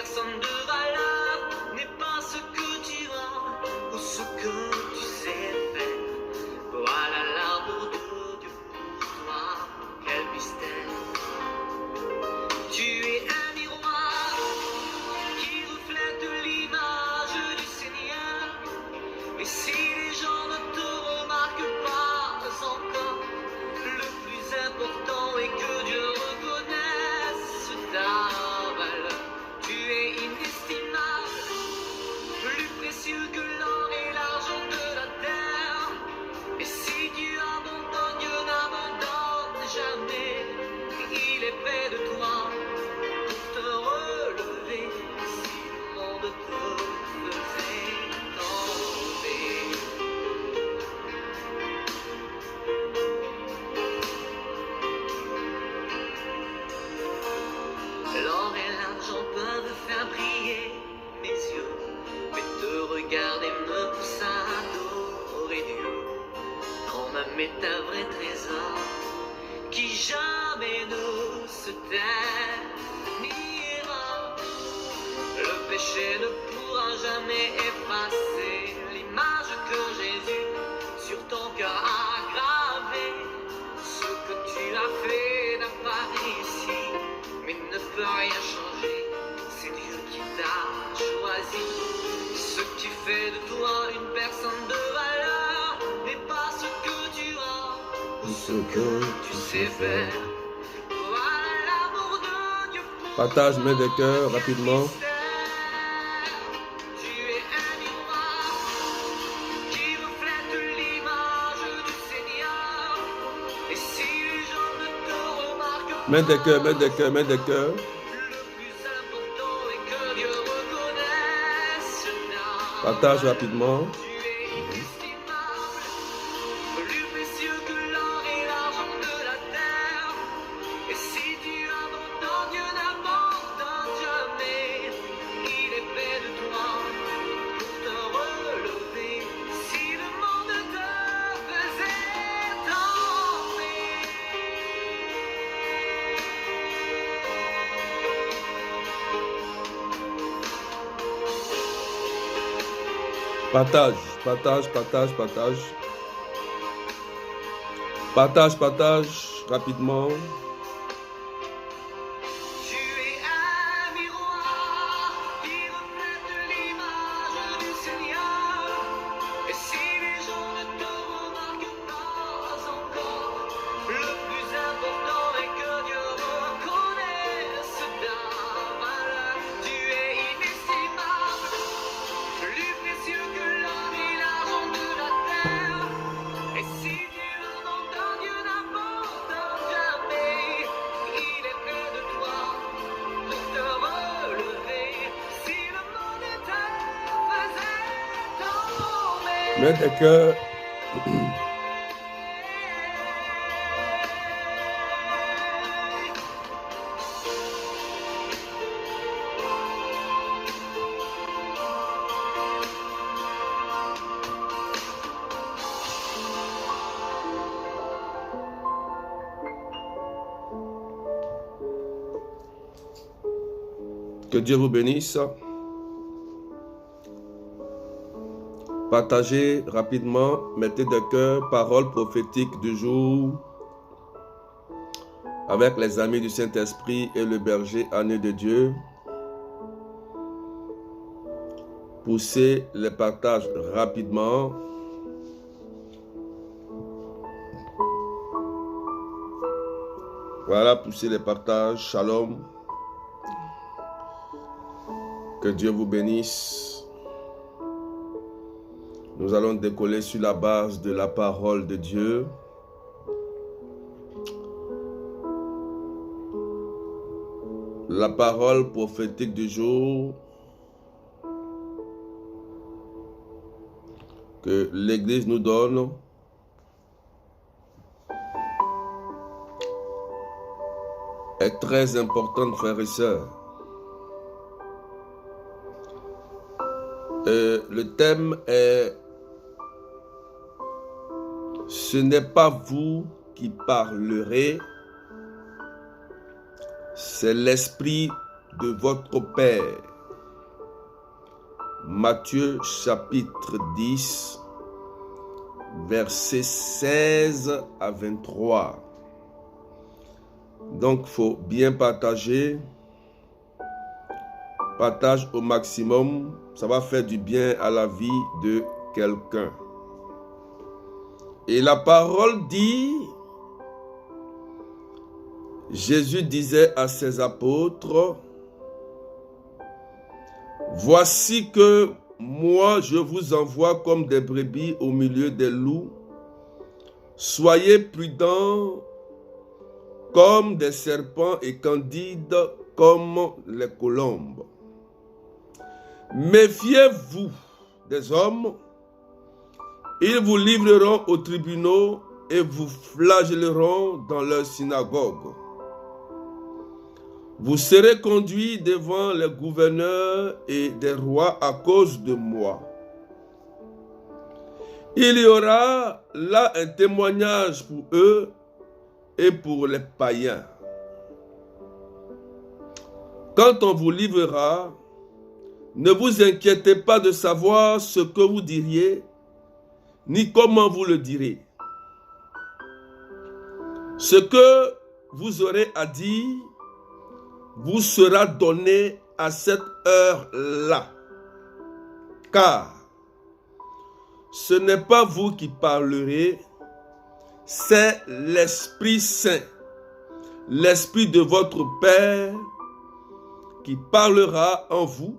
personne de valeur n'est pas ce que tu as ou ce que tu sais faire. Voilà l'amour de Dieu pour toi, quel mystère. Tu es un miroir qui reflète l'image du Seigneur. Et si les gens ne te remarquent pas encore, le plus important est que Dieu reconnaisse ta valeur. Tu es inestimable, plus précieux que l'or et l'argent de la terre. Et si Dieu abandonne, Dieu n'abandonne jamais. Il est près de toi pour te relever si le monde te faisait tomber. L'or et l'argent peuvent faire briller mes yeux, mais te regarder me pousse à adorer Dieu. Ton âme est un vrai trésor qui jamais ne se ternira. Le péché ne pourra jamais effacer l'image que Jésus sur ton cœur a gravée. Ce que tu as fait n'apparaît ici, mais ne peut rien changer. C'est Dieu qui t'a choisi. Ce qui fait de toi une personne de valeur n'est pas ce que tu as ou ce que tu sais faire. Voilà l'amour de Dieu pour Partage main de cœur rapidement. mystère. Tu es un miroir qui reflète l'image du Seigneur. Et si les gens ne te remarquent Main de cœur, pas, main de cœur, main de cœur. le plus important est que Dieu reconnaisse ta Partage valeur. rapidement. Tu es inestimable, plus précieux que l'or et l'argent de la terre. Et si Dieu abandonne, Dieu n'abandonne jamais. Il est près de toi pour te relever si le monde te faisait tomber. Partage, partage, partage, partage. Partage, partage rapidement. Tu es un miroir qui reflète l'image du Seigneur. Et si les gens ne te remarquent pas encore, le plus important est que Dieu reconnaisse ta valeur. Tu es inestimable, plus précieux que l'or et l'argent de la terre. Et si Dieu abandonne, Dieu n'abandonne jamais. Il est près de toi pour te relever si le monde te faisait tomber. Main de cœur. Que Dieu vous bénisse. Partagez rapidement, mettez de cœur, parole prophétique du jour avec les amis du Saint-Esprit et le berger agneau de Dieu. Poussez les partages rapidement. Voilà, poussez les partages. Shalom. Que Dieu vous bénisse. Nous allons décoller sur la base de la parole de Dieu. La parole prophétique du jour que l'Église nous donne est très importante, frères et sœurs. Le thème est « Ce n'est pas vous qui parlerez, c'est l'Esprit de votre Père. » Matthieu chapitre 10, versets 16 à 23. Donc, il faut bien partager. Partage au maximum. Ça va faire du bien à la vie de quelqu'un. Et la parole dit, Jésus disait à ses apôtres, « Voici que moi je vous envoie comme des brebis au milieu des loups. Soyez prudents comme des serpents et candides comme les colombes. Méfiez-vous des hommes. Ils vous livreront aux tribunaux et vous flagelleront dans leurs synagogues. Vous serez conduits devant les gouverneurs et des rois à cause de moi. Il y aura là un témoignage pour eux et pour les païens. Quand on vous livrera, ne vous inquiétez pas de savoir ce que vous diriez, ni comment vous le direz. Ce que vous aurez à dire vous sera donné à cette heure-là. Car ce n'est pas vous qui parlerez, c'est l'Esprit Saint, l'Esprit de votre Père qui parlera en vous.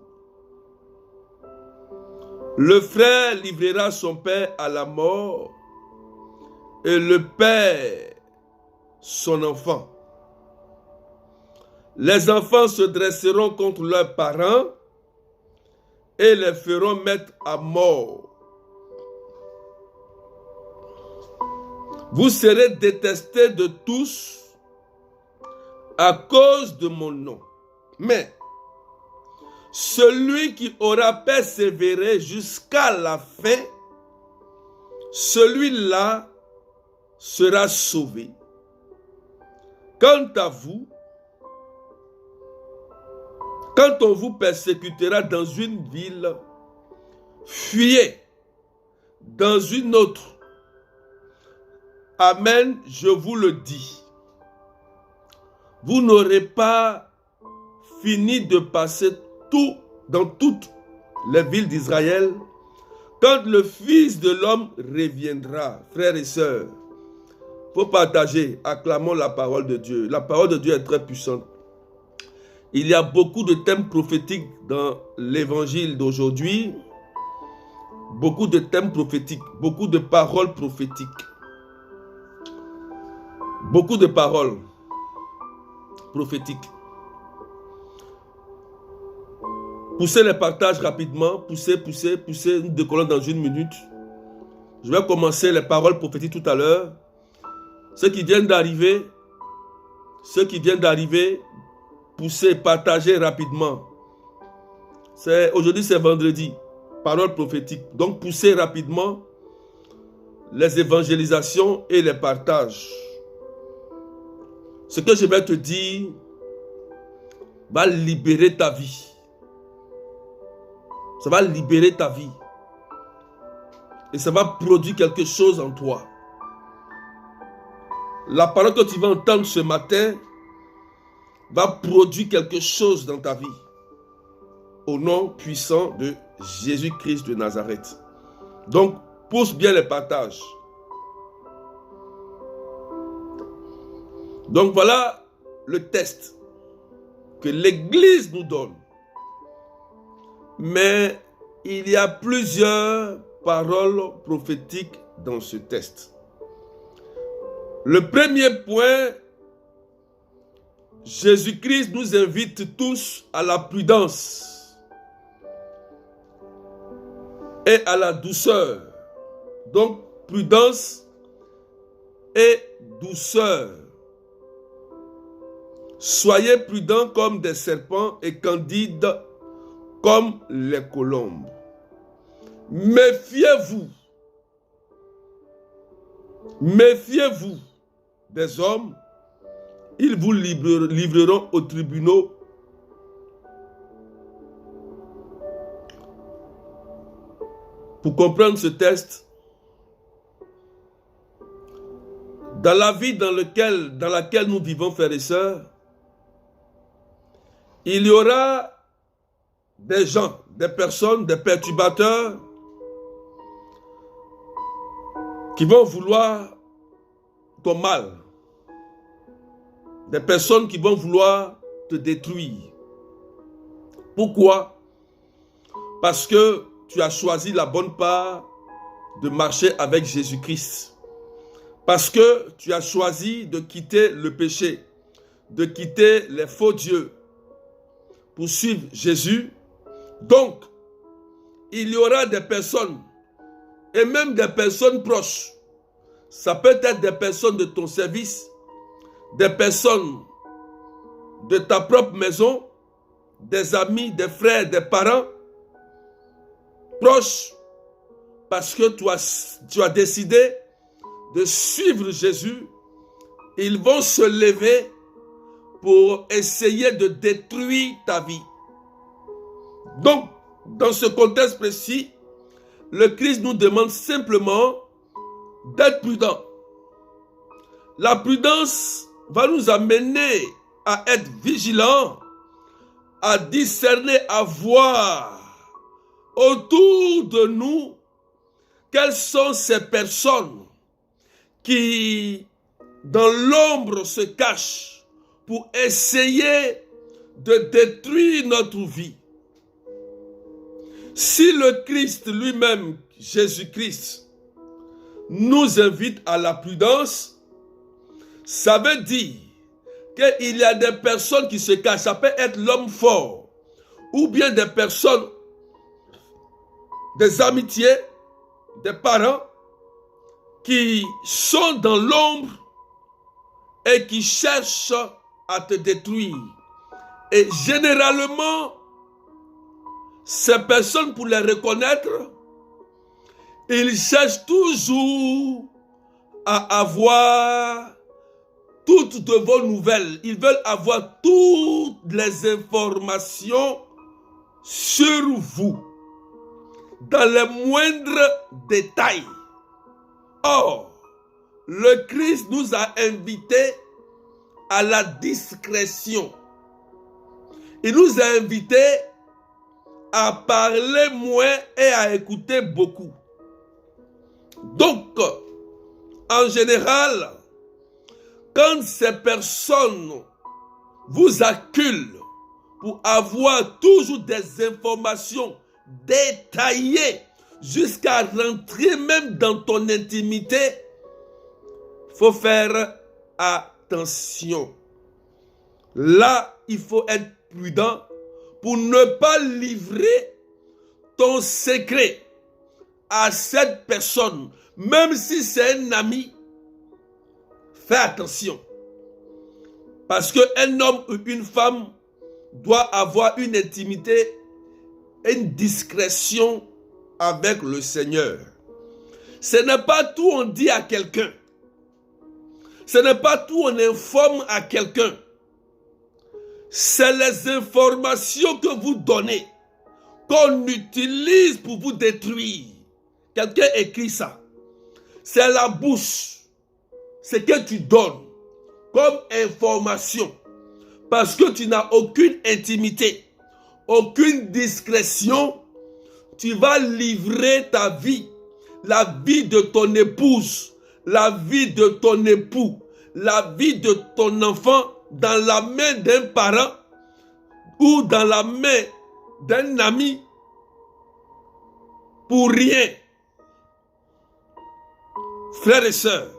Le frère livrera son père à la mort et le père son enfant. Les enfants se dresseront contre leurs parents et les feront mettre à mort. Vous serez détestés de tous à cause de mon nom. Mais celui qui aura persévéré jusqu'à la fin, celui-là sera sauvé. Quant à vous, quand on vous persécutera dans une ville, fuyez dans une autre. Amen, je vous le dis. Vous n'aurez pas fini de passer dans toutes les villes d'Israël quand le Fils de l'homme reviendra. Frères et sœurs, il faut partager, acclamons la parole de Dieu. La parole de Dieu est très puissante. Il y a beaucoup de thèmes prophétiques dans l'évangile d'aujourd'hui, beaucoup de thèmes prophétiques, beaucoup de paroles prophétiques, beaucoup de paroles prophétiques. Poussez les partages rapidement, poussez, nous décollons dans une minute. Je vais commencer les paroles prophétiques tout à l'heure. Ceux qui viennent d'arriver, poussez, partagez rapidement. Aujourd'hui c'est vendredi, paroles prophétiques. Donc poussez rapidement les évangélisations et les partages. Ce que je vais te dire va libérer ta vie. Ça va libérer ta vie. Et ça va produire quelque chose en toi. La parole que tu vas entendre ce matin va produire quelque chose dans ta vie. Au nom puissant de Jésus-Christ de Nazareth. Donc, pousse bien les partages. Donc voilà le test que l'Église nous donne. Mais il y a plusieurs paroles prophétiques dans ce test. Le premier point, Jésus-Christ nous invite tous à la prudence et à la douceur. Donc, prudence et douceur. Soyez prudents comme des serpents et candides comme les colombes. Méfiez-vous. Méfiez-vous des hommes. Ils vous livreront aux tribunaux pour comprendre ce texte, dans la vie dans laquelle nous vivons, frères et sœurs, il y aura des gens, des personnes, des perturbateurs qui vont vouloir ton mal. Des personnes qui vont vouloir te détruire. Pourquoi? Parce que tu as choisi la bonne part de marcher avec Jésus-Christ. Parce que tu as choisi de quitter le péché, de quitter les faux dieux pour suivre Jésus. Donc, il y aura des personnes, et même des personnes proches. Ça peut être des personnes de ton service, des personnes de ta propre maison, des amis, des frères, des parents proches, parce que tu as décidé de suivre Jésus. Ils vont se lever pour essayer de détruire ta vie. Donc, dans ce contexte précis, le Christ nous demande simplement d'être prudent. La prudence va nous amener à être vigilants, à discerner, à voir autour de nous quelles sont ces personnes qui, dans l'ombre, se cachent pour essayer de détruire notre vie. Si le Christ lui-même, Jésus-Christ, nous invite à la prudence, ça veut dire qu'il y a des personnes qui se cachent. Ça peut être l'homme fort, ou bien des personnes, des amitiés, des parents, qui sont dans l'ombre et qui cherchent à te détruire. Et généralement, ces personnes, pour les reconnaître, ils cherchent toujours à avoir toutes de vos nouvelles. Ils veulent avoir toutes les informations sur vous, dans les moindres détails. Or, le Christ nous a invités à la discrétion. Il nous a invités à parler moins et à écouter beaucoup. Donc, en général, quand ces personnes vous acculent pour avoir toujours des informations détaillées jusqu'à rentrer même dans ton intimité, il faut faire attention. Là, il faut être prudent pour ne pas livrer ton secret à cette personne, même si c'est un ami. Fais attention. Parce qu'un homme ou une femme doit avoir une intimité et une discrétion avec le Seigneur. Ce n'est pas tout on dit à quelqu'un. Ce n'est pas tout on informe à quelqu'un. C'est les informations que vous donnez qu'on utilise pour vous détruire. Quelqu'un écrit ça. C'est la bouche. Ce que tu donnes comme information. Parce que tu n'as aucune intimité, aucune discrétion. Tu vas livrer ta vie, la vie de ton épouse, la vie de ton époux, la vie de ton enfant dans la main d'un parent ou dans la main d'un ami pour rien. Frères et sœurs,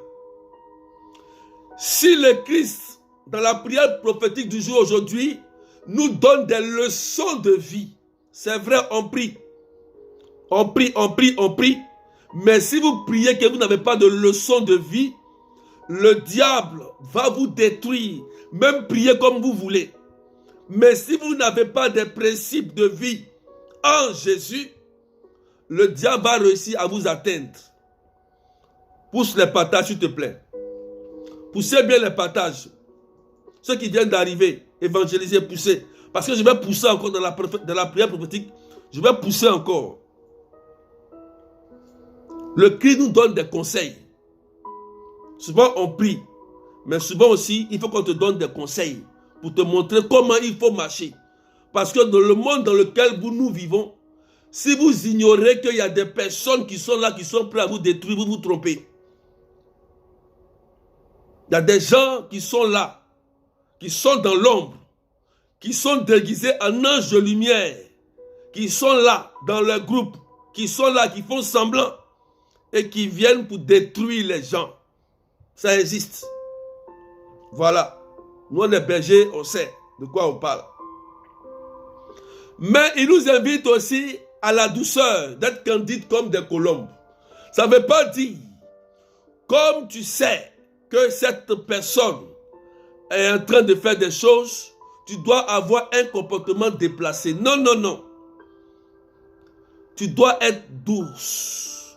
si le Christ, dans la prière prophétique du jour aujourd'hui, nous donne des leçons de vie, c'est vrai, on prie. On prie, on prie, on prie. Mais si vous priez que vous n'avez pas de leçon de vie, le diable va vous détruire. Même prier comme vous voulez. Mais si vous n'avez pas de principes de vie en Jésus, le diable va réussir à vous atteindre. Pousse les partages, s'il te plaît. Poussez bien les partages. Ceux qui viennent d'arriver, évangélisez, poussez. Parce que je vais pousser encore dans la prière prophétique. Je vais pousser encore. Le Christ nous donne des conseils. Souvent on prie, mais souvent aussi il faut qu'on te donne des conseils pour te montrer comment il faut marcher. Parce que dans le monde dans lequel nous vivons, si vous ignorez qu'il y a des personnes qui sont là, qui sont prêtes à vous détruire, vous vous trompez. Il y a des gens qui sont là, qui sont dans l'ombre, qui sont déguisés en anges de lumière, qui sont là dans leur groupe, qui sont là, qui font semblant et qui viennent pour détruire les gens. Ça existe. Voilà. Nous, les bergers, on sait de quoi on parle. Mais il nous invite aussi à la douceur, d'être candide comme des colombes. Ça ne veut pas dire, comme tu sais que cette personne est en train de faire des choses, tu dois avoir un comportement déplacé. Non, non, non. Tu dois être douce.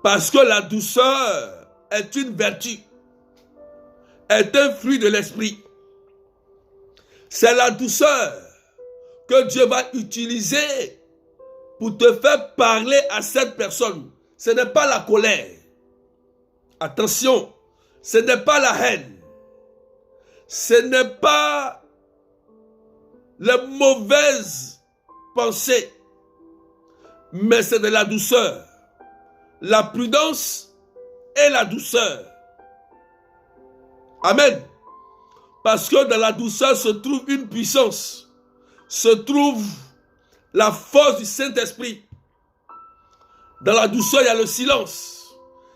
Parce que la douceur est une vertu, est un fruit de l'esprit. C'est la douceur que Dieu va utiliser pour te faire parler à cette personne. Ce n'est pas la colère. Attention, ce n'est pas la haine. Ce n'est pas les mauvaises pensées. Mais c'est de la douceur. La prudence et la douceur. Amen. Parce que dans la douceur se trouve une puissance. Se trouve la force du Saint-Esprit. Dans la douceur, il y a le silence.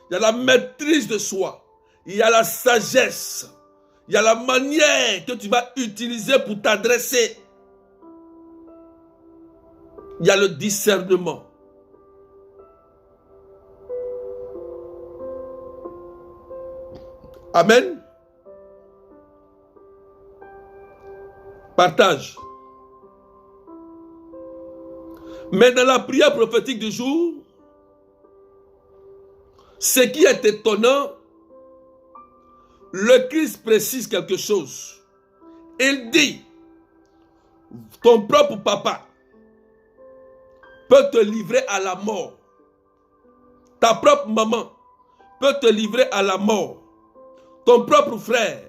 Il y a la maîtrise de soi. Il y a la sagesse. Il y a la manière que tu vas utiliser pour t'adresser. Il y a le discernement. Amen. Partage. Mais dans la prière prophétique du jour, ce qui est étonnant, le Christ précise quelque chose. Il dit, ton propre papa peut te livrer à la mort. Ta propre maman peut te livrer à la mort. Ton propre frère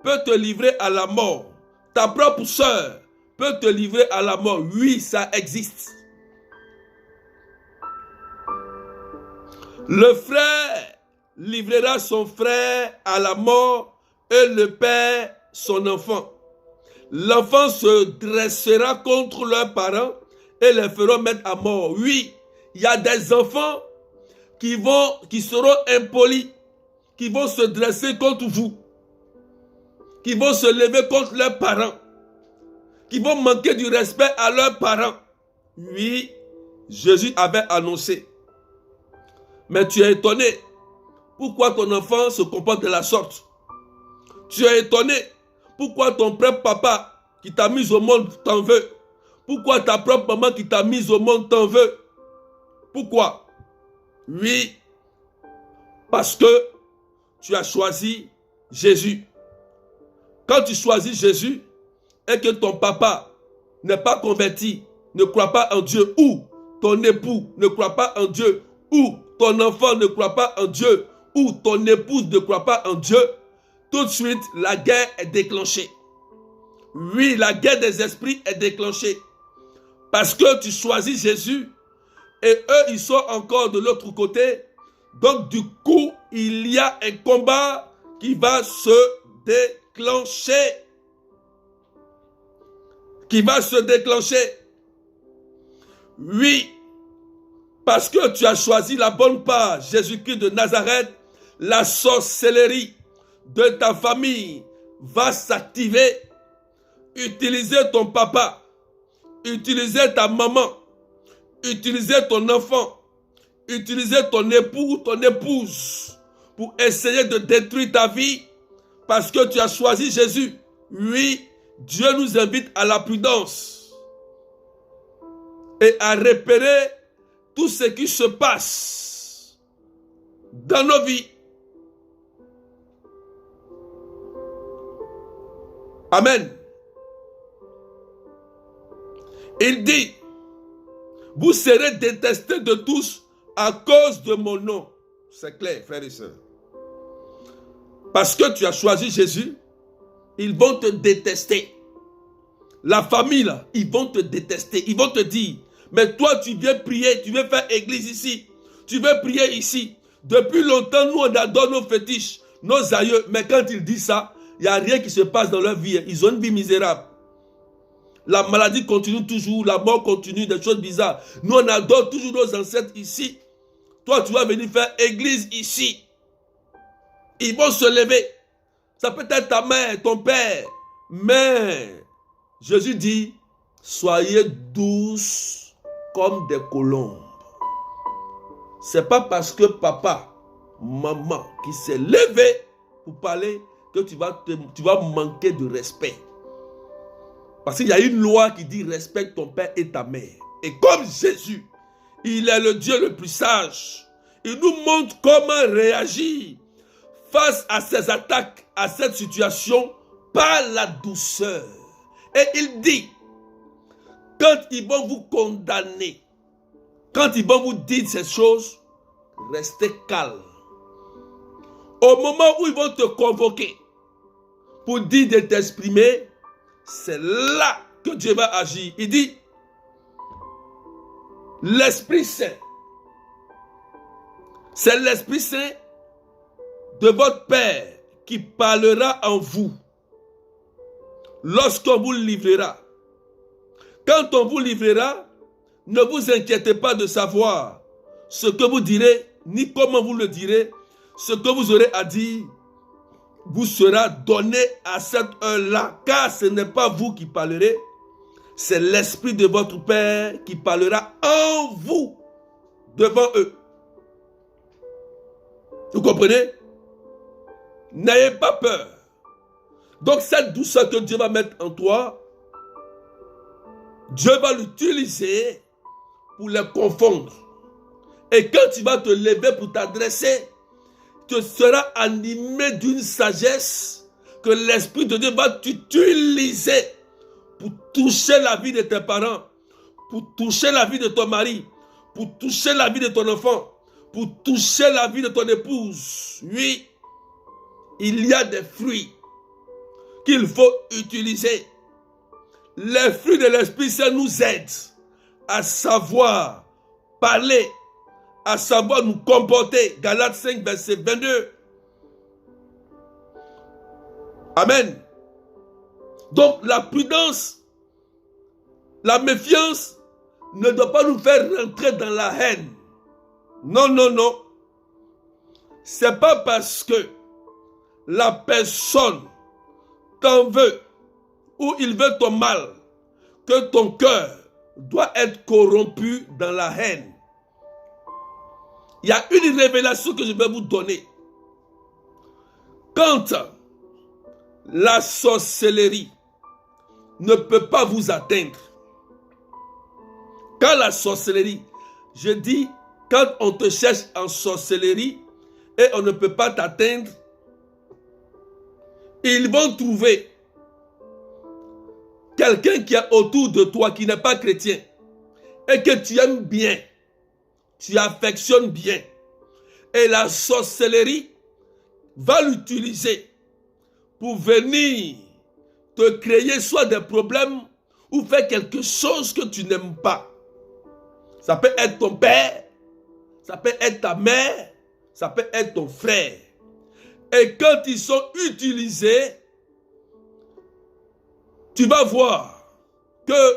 peut te livrer à la mort. Ta propre soeur peut te livrer à la mort. Oui, ça existe. Le frère livrera son frère à la mort et le père son enfant. L'enfant se dressera contre leurs parents et les feront mettre à mort. Oui, il y a des enfants qui seront impolis, qui vont se dresser contre vous, qui vont se lever contre leurs parents, qui vont manquer du respect à leurs parents. Oui, Jésus avait annoncé. Mais tu es étonné. Pourquoi ton enfant se comporte de la sorte? Tu es étonné. Pourquoi ton propre papa qui t'a mis au monde t'en veut? Pourquoi ta propre maman qui t'a mis au monde t'en veut? Pourquoi? Oui, parce que tu as choisi Jésus. Quand tu choisis Jésus et que ton papa n'est pas converti, ne croit pas en Dieu, ou ton époux ne croit pas en Dieu, ou ton enfant ne croit pas en Dieu, ou ton épouse ne croit pas en Dieu, tout de suite, la guerre est déclenchée. Oui, la guerre des esprits est déclenchée. Parce que tu choisis Jésus et eux, ils sont encore de l'autre côté. Donc, du coup, il y a un combat qui va se déclencher. Qui va se déclencher. Oui, parce que tu as choisi la bonne part, Jésus-Christ de Nazareth, la sorcellerie de ta famille va s'activer. Utilisez ton papa, utilisez ta maman, utilisez ton enfant, utilisez ton époux ou ton épouse pour essayer de détruire ta vie parce que tu as choisi Jésus. Oui, Dieu nous invite à la prudence et à repérer tout ce qui se passe dans nos vies. Amen. Il dit, vous serez détestés de tous à cause de mon nom. C'est clair, frères et sœurs. Parce que tu as choisi Jésus, ils vont te détester. La famille, là, ils vont te détester. Ils vont te dire, mais toi, tu viens prier, tu veux faire église ici. Tu veux prier ici. Depuis longtemps, nous, on adore nos fétiches, nos aïeux. Mais quand ils disent ça, il n'y a rien qui se passe dans leur vie. Ils ont une vie misérable. La maladie continue toujours, la mort continue, des choses bizarres. Nous, on adore toujours nos ancêtres ici. Toi, tu vas venir faire église ici. Ils vont se lever. Ça peut être ta mère, ton père. Mais Jésus dit, soyez douces comme des colombes. C'est pas parce que papa, maman qui s'est levé pour parler que tu vas manquer de respect. Parce qu'il y a une loi qui dit respecte ton père et ta mère. Et comme Jésus, il est le Dieu le plus sage, il nous montre comment réagir face à ces attaques, à cette situation, par la douceur. Et il dit, quand ils vont vous condamner, quand ils vont vous dire ces choses, restez calme. Au moment où ils vont te convoquer pour dire de t'exprimer, c'est là que Dieu va agir. Il dit, l'Esprit Saint, c'est l'Esprit Saint de votre Père qui parlera en vous lorsqu'on vous livrera. Quand on vous livrera, ne vous inquiétez pas de savoir ce que vous direz, ni comment vous le direz. Ce que vous aurez à dire vous sera donné à cette heure-là, car ce n'est pas vous qui parlerez, c'est l'Esprit de votre Père qui parlera en vous, devant eux. Vous comprenez? N'ayez pas peur. Donc cette douceur que Dieu va mettre en toi, Dieu va l'utiliser pour les confondre. Et quand tu vas te lever pour t'adresser, tu seras animé d'une sagesse que l'Esprit de Dieu va t'utiliser pour toucher la vie de tes parents, pour toucher la vie de ton mari, pour toucher la vie de ton enfant, pour toucher la vie de ton épouse. Oui, il y a des fruits qu'il faut utiliser. Les fruits de l'Esprit Saint nous aident à savoir parler, à savoir nous comporter. Galates 5, verset 22. Amen. Donc la prudence, la méfiance ne doit pas nous faire rentrer dans la haine. Non, non, non. C'est pas parce que la personne t'en veut ou il veut ton mal que ton cœur doit être corrompu dans la haine. Il y a une révélation que je vais vous donner. Quand la sorcellerie ne peut pas vous atteindre, quand la sorcellerie, je dis, quand on te cherche en sorcellerie et on ne peut pas t'atteindre, ils vont trouver quelqu'un qui est autour de toi, qui n'est pas chrétien, et que tu aimes bien, tu affectionnes bien. Et la sorcellerie va l'utiliser pour venir te créer soit des problèmes ou faire quelque chose que tu n'aimes pas. Ça peut être ton père, ça peut être ta mère, ça peut être ton frère. Et quand ils sont utilisés, tu vas voir que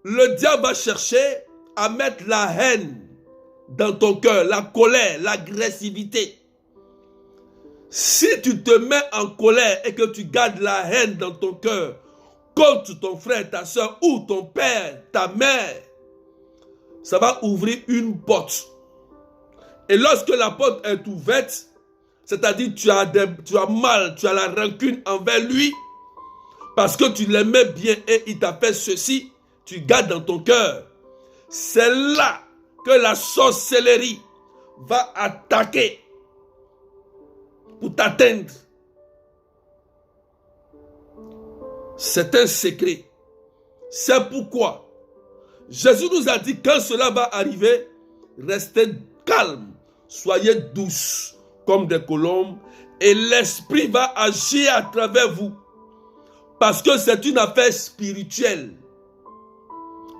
le diable va chercher à mettre la haine dans ton cœur, la colère, l'agressivité. Si tu te mets en colère et que tu gardes la haine dans ton cœur contre ton frère, ta soeur ou ton père, ta mère, ça va ouvrir une porte. Et lorsque la porte est ouverte, c'est-à-dire tu as mal, tu as la rancune envers lui, parce que tu l'aimais bien et il t'a fait ceci, tu gardes dans ton cœur. C'est là que la sorcellerie va attaquer pour t'atteindre. C'est un secret. C'est pourquoi Jésus nous a dit quand cela va arriver, restez calme. soyez douces comme des colombes et l'Esprit va agir à travers vous. Parce que c'est une affaire spirituelle.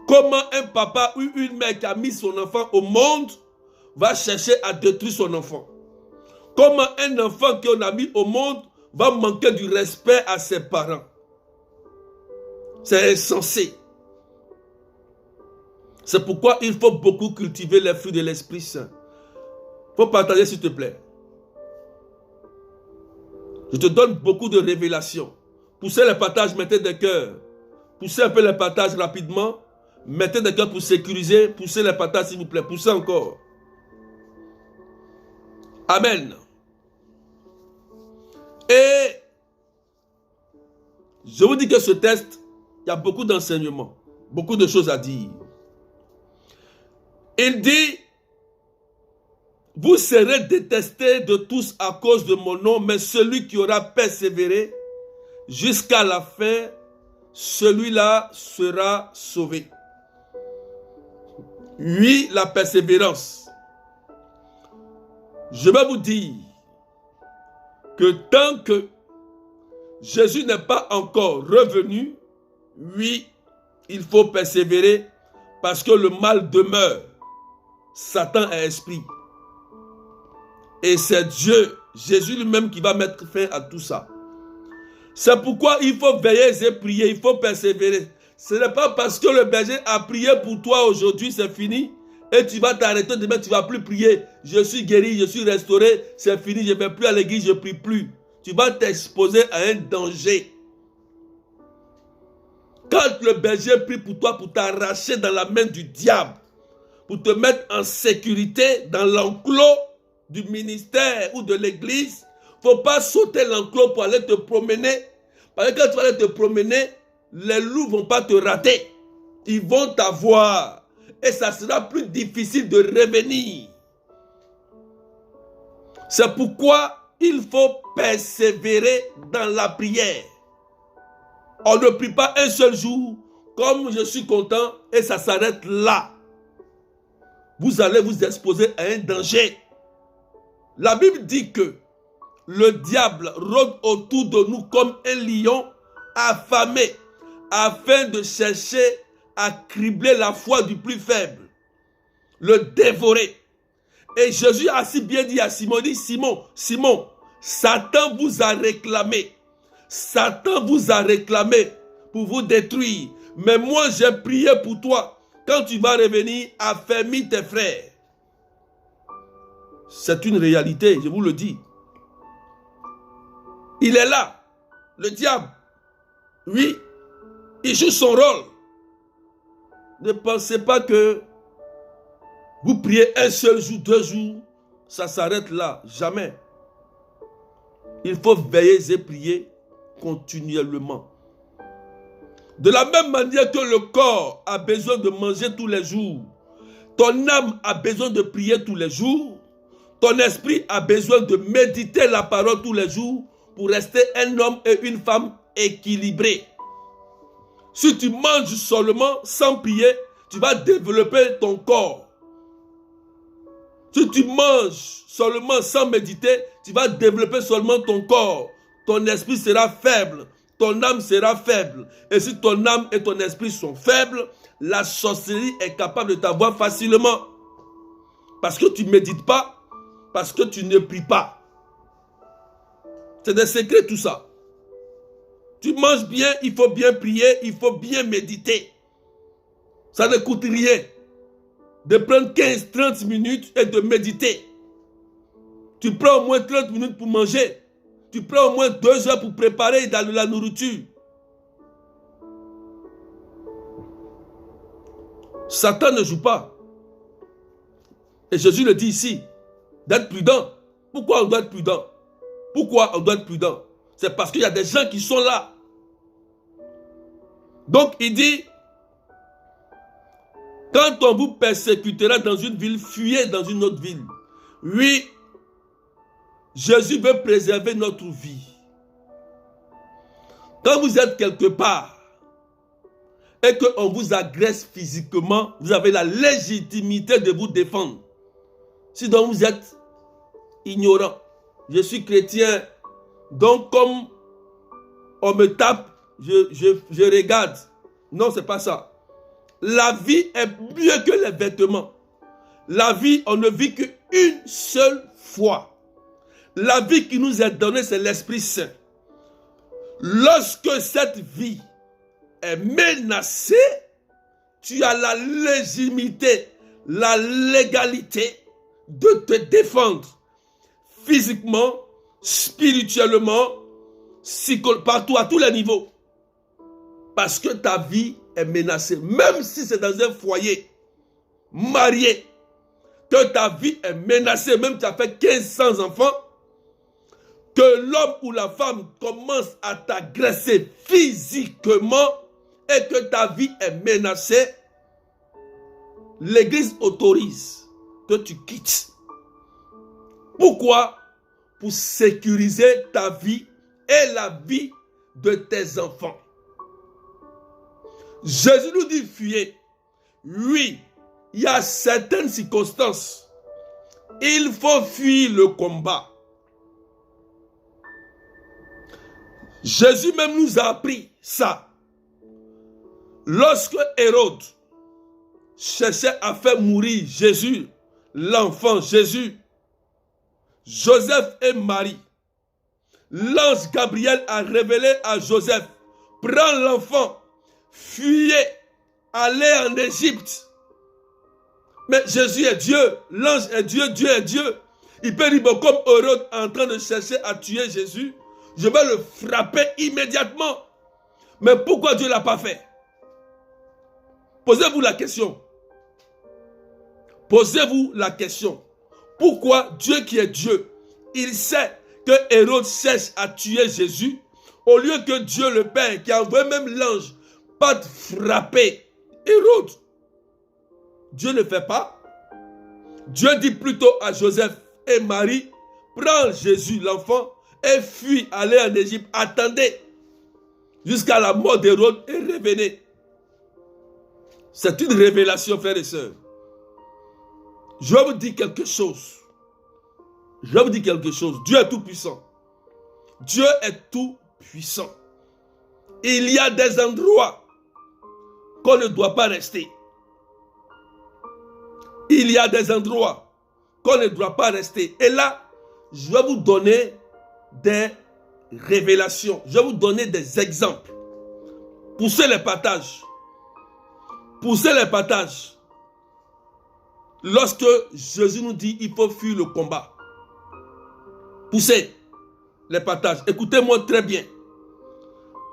Comment un papa ou une mère qui a mis son enfant au monde va chercher à détruire son enfant? Comment un enfant qu'on a mis au monde va manquer du respect à ses parents? C'est insensé. C'est pourquoi il faut beaucoup cultiver les fruits de l'Esprit Saint. Il faut partager s'il te plaît. Je te donne beaucoup de révélations. Poussez les partages, mettez des cœurs. Poussez un peu les partages rapidement. Mettez des cœurs pour sécuriser. Poussez les partages s'il vous plaît. Poussez encore. Amen. Et je vous dis que ce texte, il y a beaucoup d'enseignements, beaucoup de choses à dire. Il dit, vous serez détestés de tous à cause de mon nom, mais celui qui aura persévéré jusqu'à la fin, celui-là sera sauvé. Oui, la persévérance. Je vais vous dire que tant que Jésus n'est pas encore revenu, oui, il faut persévérer parce que le mal demeure. Satan est esprit. Et c'est Dieu, Jésus lui-même qui va mettre fin à tout ça. C'est pourquoi il faut veiller et prier, il faut persévérer. Ce n'est pas parce que le berger a prié pour toi aujourd'hui, c'est fini. Et tu vas t'arrêter demain, tu ne vas plus prier. Je suis guéri, je suis restauré, c'est fini, je ne vais plus à l'église, je ne prie plus. Tu vas t'exposer à un danger. Quand le berger prie pour toi, pour t'arracher dans la main du diable, pour te mettre en sécurité dans l'enclos du ministère ou de l'église, il ne faut pas sauter l'enclos pour aller te promener. Parce que quand tu vas aller te promener, les loups ne vont pas te rater. Ils vont t'avoir. Et ça sera plus difficile de revenir. C'est pourquoi il faut persévérer dans la prière. On ne prie pas un seul jour, comme je suis content, et ça s'arrête là. Vous allez vous exposer à un danger. La Bible dit que le diable rôde autour de nous comme un lion affamé, afin de chercher à cribler la foi du plus faible, le dévorer. Et Jésus a si bien dit à Simon, il dit, Simon, Simon, Satan vous a réclamé. Satan vous a réclamé pour vous détruire. Mais moi, j'ai prié pour toi. Quand tu vas revenir, affermis tes frères. C'est une réalité, je vous le dis. Il est là, le diable. Oui, il joue son rôle. Ne pensez pas que vous priez un seul jour, 2 jours, ça s'arrête là. Jamais. Il faut veiller et prier continuellement. De la même manière que le corps a besoin de manger tous les jours, ton âme a besoin de prier tous les jours, ton esprit a besoin de méditer la parole tous les jours pour rester un homme et une femme équilibrés. Si tu manges seulement sans prier, tu vas développer ton corps. Si tu manges seulement sans méditer, tu vas développer seulement ton corps. Ton esprit sera faible, ton âme sera faible. Et si ton âme et ton esprit sont faibles, la sorcellerie est capable de t'avoir facilement. Parce que tu ne médites pas, parce que tu ne pries pas. C'est des secrets tout ça. Tu manges bien, il faut bien prier, il faut bien méditer. Ça ne coûte rien de prendre 15-30 minutes et de méditer. Tu prends au moins 30 minutes pour manger. Tu prends au moins 2 heures pour préparer dans la nourriture. Satan ne joue pas. Et Jésus le dit ici, d'être prudent. Pourquoi on doit être prudent? Pourquoi on doit être prudent? C'est parce qu'il y a des gens qui sont là. Donc il dit, quand on vous persécutera dans une ville, fuyez dans une autre ville. Oui, Jésus veut préserver notre vie. Quand vous êtes quelque part et qu'on vous agresse physiquement, vous avez la légitimité de vous défendre. Sinon vous êtes ignorant. Je suis chrétien, donc comme on me tape, je regarde. Non, c'est pas ça. La vie est mieux que les vêtements. La vie, on ne vit qu'une seule fois. La vie qui nous est donnée, c'est l'Esprit Saint. Lorsque cette vie est menacée, tu as la légitimité, la légalité de te défendre physiquement, spirituellement, partout, à tous les niveaux. Parce que ta vie est menacée. Même si c'est dans un foyer marié, que ta vie est menacée, même si tu as fait 1500 enfants, que l'homme ou la femme commence à t'agresser physiquement et que ta vie est menacée, l'Église autorise que tu quittes. Pourquoi? Pour sécuriser ta vie et la vie de tes enfants. Jésus nous dit fuyez. Oui, il y a certaines circonstances. Il faut fuir le combat. Jésus même nous a appris ça. Lorsque Hérode cherchait à faire mourir Jésus, l'enfant Jésus, Joseph et Marie, l'ange Gabriel a révélé à Joseph, prends l'enfant, fuyez, allez en Égypte. Mais Jésus est Dieu, l'ange est Dieu, Dieu est Dieu. Il peut dire, bon, comme Hérode est en train de chercher à tuer Jésus, je vais le frapper immédiatement. Mais pourquoi Dieu ne l'a pas fait? Posez-vous la question. Posez-vous la question. Pourquoi Dieu qui est Dieu, il sait que Hérode cherche à tuer Jésus, au lieu que Dieu le Père, qui a envoyé même l'ange, pas frapper Hérode. Dieu ne fait pas. Dieu dit plutôt à Joseph et Marie, prends Jésus, l'enfant, et fuis, allez en Égypte, attendez jusqu'à la mort d'Hérode et revenez. C'est une révélation, frères et sœurs. Je vais vous dire quelque chose. Je vais vous dire quelque chose. Dieu est tout puissant. Dieu est tout puissant. Il y a des endroits qu'on ne doit pas rester. Il y a des endroits qu'on ne doit pas rester. Et là, je vais vous donner des révélations. Je vais vous donner des exemples. Poussez les partages. Poussez les partages. Lorsque Jésus nous dit il faut fuir le combat. Poussez les partages. Écoutez-moi très bien.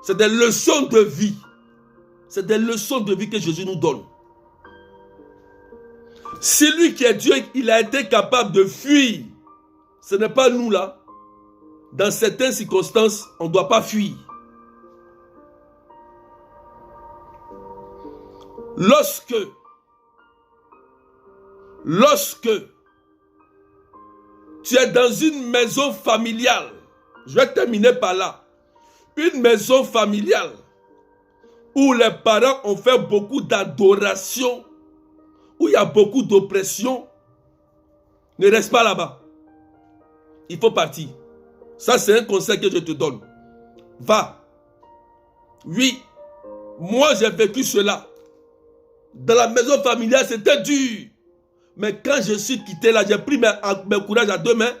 C'est des leçons de vie. C'est des leçons de vie que Jésus nous donne. Si lui qui est Dieu, il a été capable de fuir. Ce n'est pas nous là. Dans certaines circonstances, on ne doit pas fuir. Lorsque tu es dans une maison familiale, je vais terminer par là, une maison familiale où les parents ont fait beaucoup d'adoration, où il y a beaucoup d'oppression, ne reste pas là-bas. Il faut partir. Ça, c'est un conseil que je te donne. Va. Oui, moi j'ai vécu cela. Dans la maison familiale, c'était dur. Mais quand je suis quitté là, j'ai pris mes courages à deux mains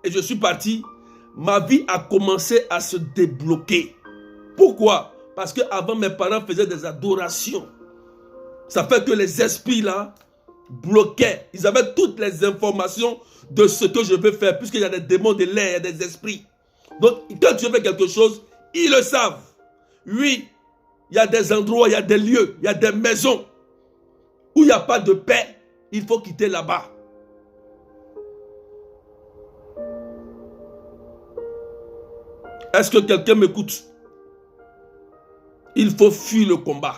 et je suis parti. Ma vie a commencé à se débloquer. Pourquoi? Parce qu'avant, mes parents faisaient des adorations. Ça fait que les esprits là bloquaient. Ils avaient toutes les informations de ce que je veux faire, puisqu'il y a des démons de l'air, il y a des esprits. Donc, quand tu fais quelque chose, ils le savent. Oui, il y a des endroits, il y a des lieux, il y a des maisons où il n'y a pas de paix. Il faut quitter là-bas. Est-ce que quelqu'un m'écoute? Il faut fuir le combat.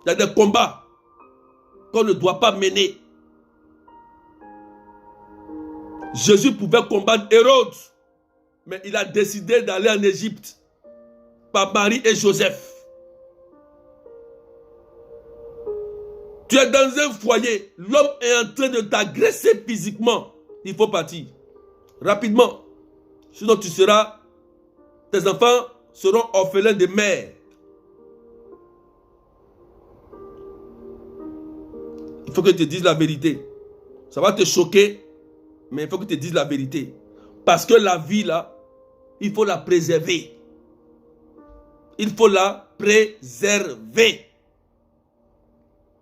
Il y a des combats qu'on ne doit pas mener. Jésus pouvait combattre Hérode, mais il a décidé d'aller en Égypte par Marie et Joseph. Tu es dans un foyer, l'homme est en train de t'agresser physiquement. Il faut partir. Rapidement. Sinon tes enfants seront orphelins de mère. Il faut que tu te dises la vérité. Ça va te choquer, mais il faut que tu te dises la vérité. Parce que la vie là, il faut la préserver. Il faut la préserver.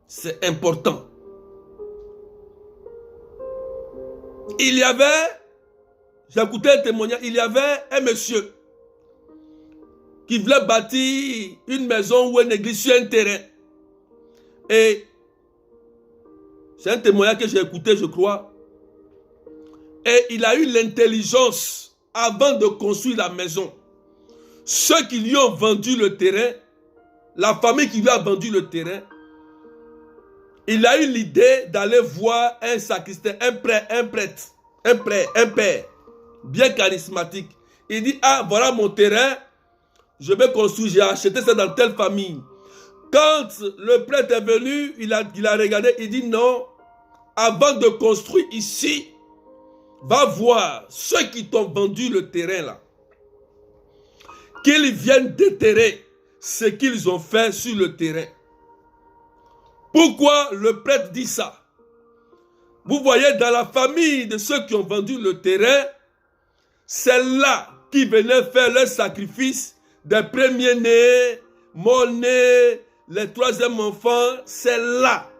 C'est important. Il y avait, j'ai écouté un témoignage, il y avait un monsieur qui voulait bâtir une maison ou une église sur un terrain. Et c'est un témoignage que j'ai écouté, je crois. Et il a eu l'intelligence, avant de construire la maison, ceux qui lui ont vendu le terrain, la famille qui lui a vendu le terrain, il a eu l'idée d'aller voir un sacristain, un prêtre, un père, bien charismatique. Il dit, ah, voilà mon terrain, je vais construire, j'ai acheté ça dans telle famille. Quand le prêtre est venu, il a regardé, il dit, non, avant de construire ici, va voir ceux qui t'ont vendu le terrain là, qu'ils viennent déterrer ce qu'ils ont fait sur le terrain. Pourquoi le prêtre dit ça? Vous voyez, dans la famille de ceux qui ont vendu le terrain, c'est là qu'ils venaient faire leur sacrifice des premiers-nés, mort-nés, les troisième enfants. C'est là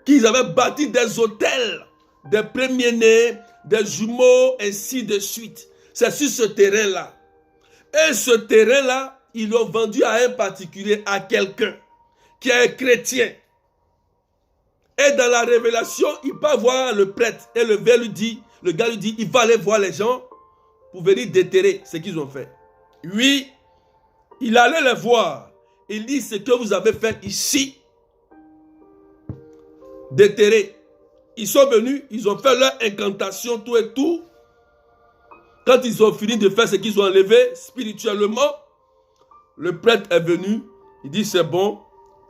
qu'ils avaient bâti des hôtels, des premiers-nés, des jumeaux, ainsi de suite. C'est sur ce terrain-là. Et ce terrain-là, ils l'ont vendu à un particulier, à quelqu'un qui est chrétien. Et dans la révélation, il va voir le prêtre. Et le gars lui dit, il va aller voir les gens pour venir déterrer ce qu'ils ont fait. Oui, il allait les voir. Il dit, ce que vous avez fait ici, déterrer. Ils sont venus, ils ont fait leur incantation, tout et tout. Quand ils ont fini de faire ce qu'ils ont enlevé spirituellement, le prêtre est venu, il dit, c'est bon.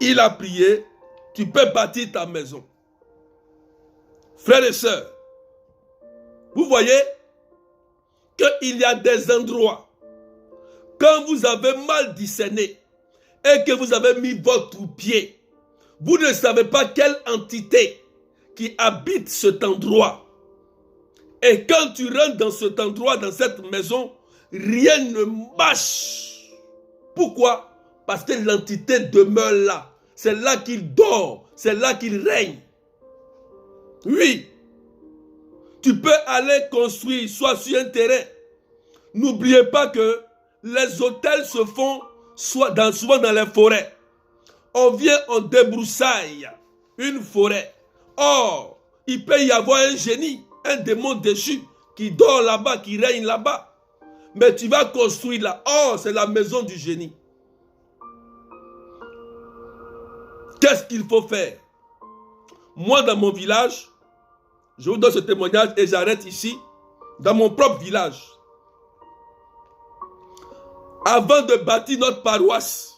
Il a prié, tu peux bâtir ta maison. Frères et sœurs, vous voyez qu'il y a des endroits, quand vous avez mal discerné et que vous avez mis votre pied, vous ne savez pas quelle entité qui habite cet endroit. Et quand tu rentres dans cet endroit, dans cette maison, rien ne marche. Pourquoi? Parce que l'entité demeure là. C'est là qu'il dort. C'est là qu'il règne. Oui. Tu peux aller construire, soit sur un terrain. N'oubliez pas que les hôtels se font souvent dans les forêts. On vient, on débroussaille une forêt. Or, il peut y avoir un génie, un démon déchu qui dort là-bas, qui règne là-bas. Mais tu vas construire là. Or, c'est la maison du génie. Qu'est-ce qu'il faut faire? Moi, dans mon village, je vous donne ce témoignage et j'arrête ici. Dans mon propre village, avant de bâtir notre paroisse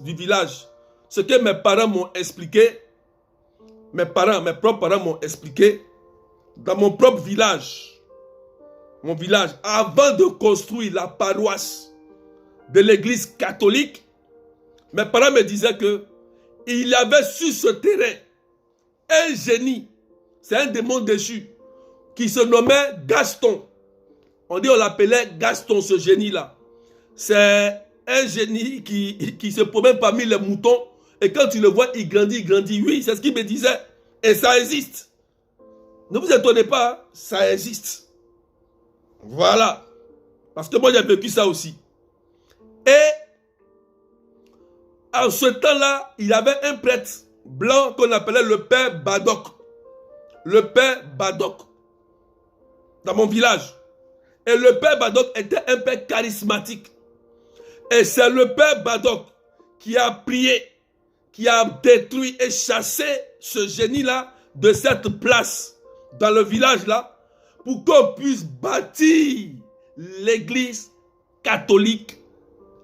du village, ce que mes parents m'ont expliqué, mes propres parents m'ont expliqué, dans mon propre village, avant de construire la paroisse de l'église catholique, mes parents me disaient que il y avait sur ce terrain un génie, c'est un démon déchu, qui se nommait Gaston. On l'appelait Gaston, ce génie-là. C'est un génie qui se promène parmi les moutons, et quand tu le vois, il grandit, Oui, c'est ce qu'il me disait. Et ça existe. Ne vous étonnez pas, ça existe. Voilà. Parce que moi, j'ai vécu ça aussi. Et en ce temps-là, il y avait un prêtre blanc qu'on appelait le père Badoc. Le père Badoc. Dans mon village. Et le père Badoc était un père charismatique. Et c'est le père Badoc qui a prié, qui a détruit et chassé ce génie-là de cette place dans le village-là pour qu'on puisse bâtir l'église catholique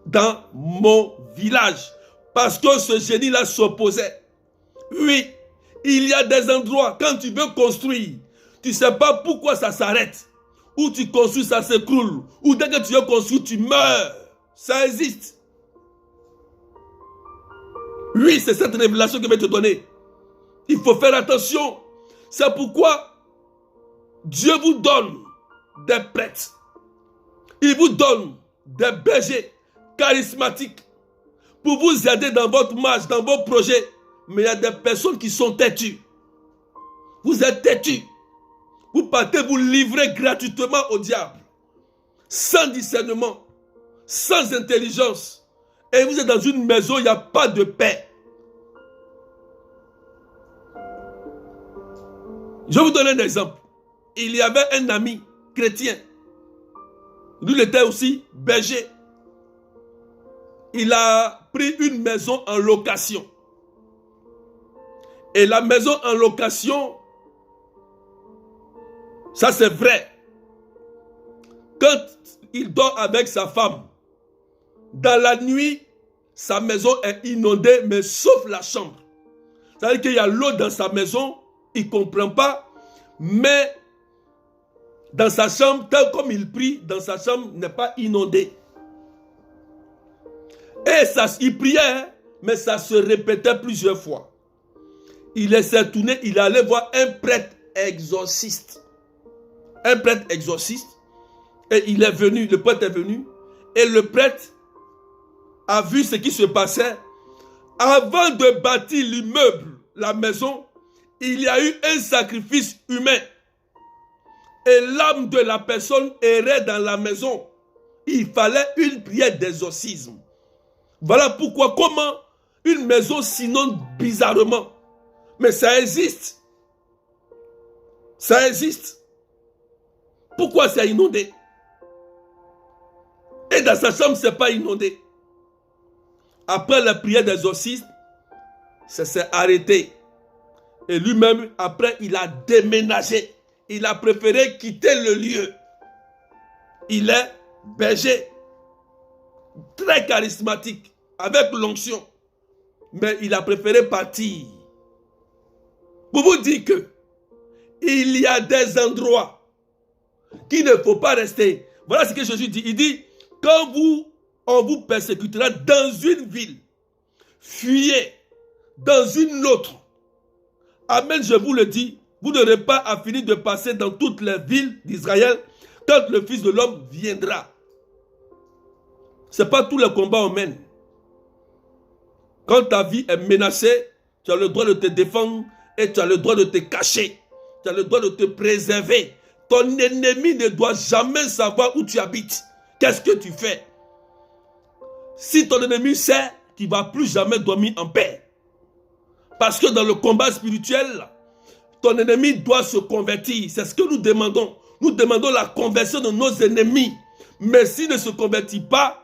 dans mon village. Parce que ce génie-là s'opposait. Oui, il y a des endroits, quand tu veux construire, tu ne sais pas pourquoi ça s'arrête. Ou tu construis, ça s'écroule. Ou dès que tu veux construire, tu meurs. Ça existe. Oui, c'est cette révélation que je vais te donner. Il faut faire attention. C'est pourquoi Dieu vous donne des prêtres. Il vous donne des bergers charismatiques pour vous aider dans votre marche, dans vos projets. Mais il y a des personnes qui sont têtues. Vous êtes têtus. Vous partez vous livrer gratuitement au diable. Sans discernement, sans intelligence. Et vous êtes dans une maison, il n'y a pas de paix. Je vais vous donner un exemple. Il y avait un ami chrétien. Lui, il était aussi berger. Il a pris une maison en location. Et la maison en location, ça c'est vrai. Quand il dort avec sa femme, dans la nuit, sa maison est inondée, mais sauf la chambre. C'est-à-dire qu'il y a l'eau dans sa maison, il ne comprend pas, mais dans sa chambre, tel comme il prie, dans sa chambre n'est pas inondée. Et ça, il priait, mais ça se répétait plusieurs fois. Il s'est tourné, il allait voir un prêtre exorciste. Un prêtre exorciste. Et il est venu, le prêtre est venu. Et le prêtre a vu ce qui se passait. Avant de bâtir l'immeuble, la maison, il y a eu un sacrifice humain. Et l'âme de la personne errait dans la maison. Il fallait une prière d'exorcisme. Voilà pourquoi, comment une maison s'inonde bizarrement. Mais ça existe. Ça existe. Pourquoi c'est inondé? Et dans sa chambre, ce n'est pas inondé. Après la prière d'exorcisme, ça s'est arrêté. Et lui-même, après, il a déménagé. Il a préféré quitter le lieu. Il est berger. Très charismatique. Avec l'onction. Mais il a préféré partir. Pour vous dire que il y a des endroits qu'il ne faut pas rester. Voilà ce que Jésus dit. Il dit, quand on vous persécutera dans une ville, fuyez dans une autre. Amen, je vous le dis, vous n'aurez pas à finir de passer dans toutes les villes d'Israël quand le Fils de l'homme viendra. Ce n'est pas tous les combats qu'on mène. Quand ta vie est menacée, tu as le droit de te défendre et tu as le droit de te cacher. Tu as le droit de te préserver. Ton ennemi ne doit jamais savoir où tu habites. Qu'est-ce que tu fais? Si ton ennemi sait, tu ne vas plus jamais dormir en paix. Parce que dans le combat spirituel, ton ennemi doit se convertir. C'est ce que nous demandons. Nous demandons la conversion de nos ennemis. Mais s'il ne se convertit pas,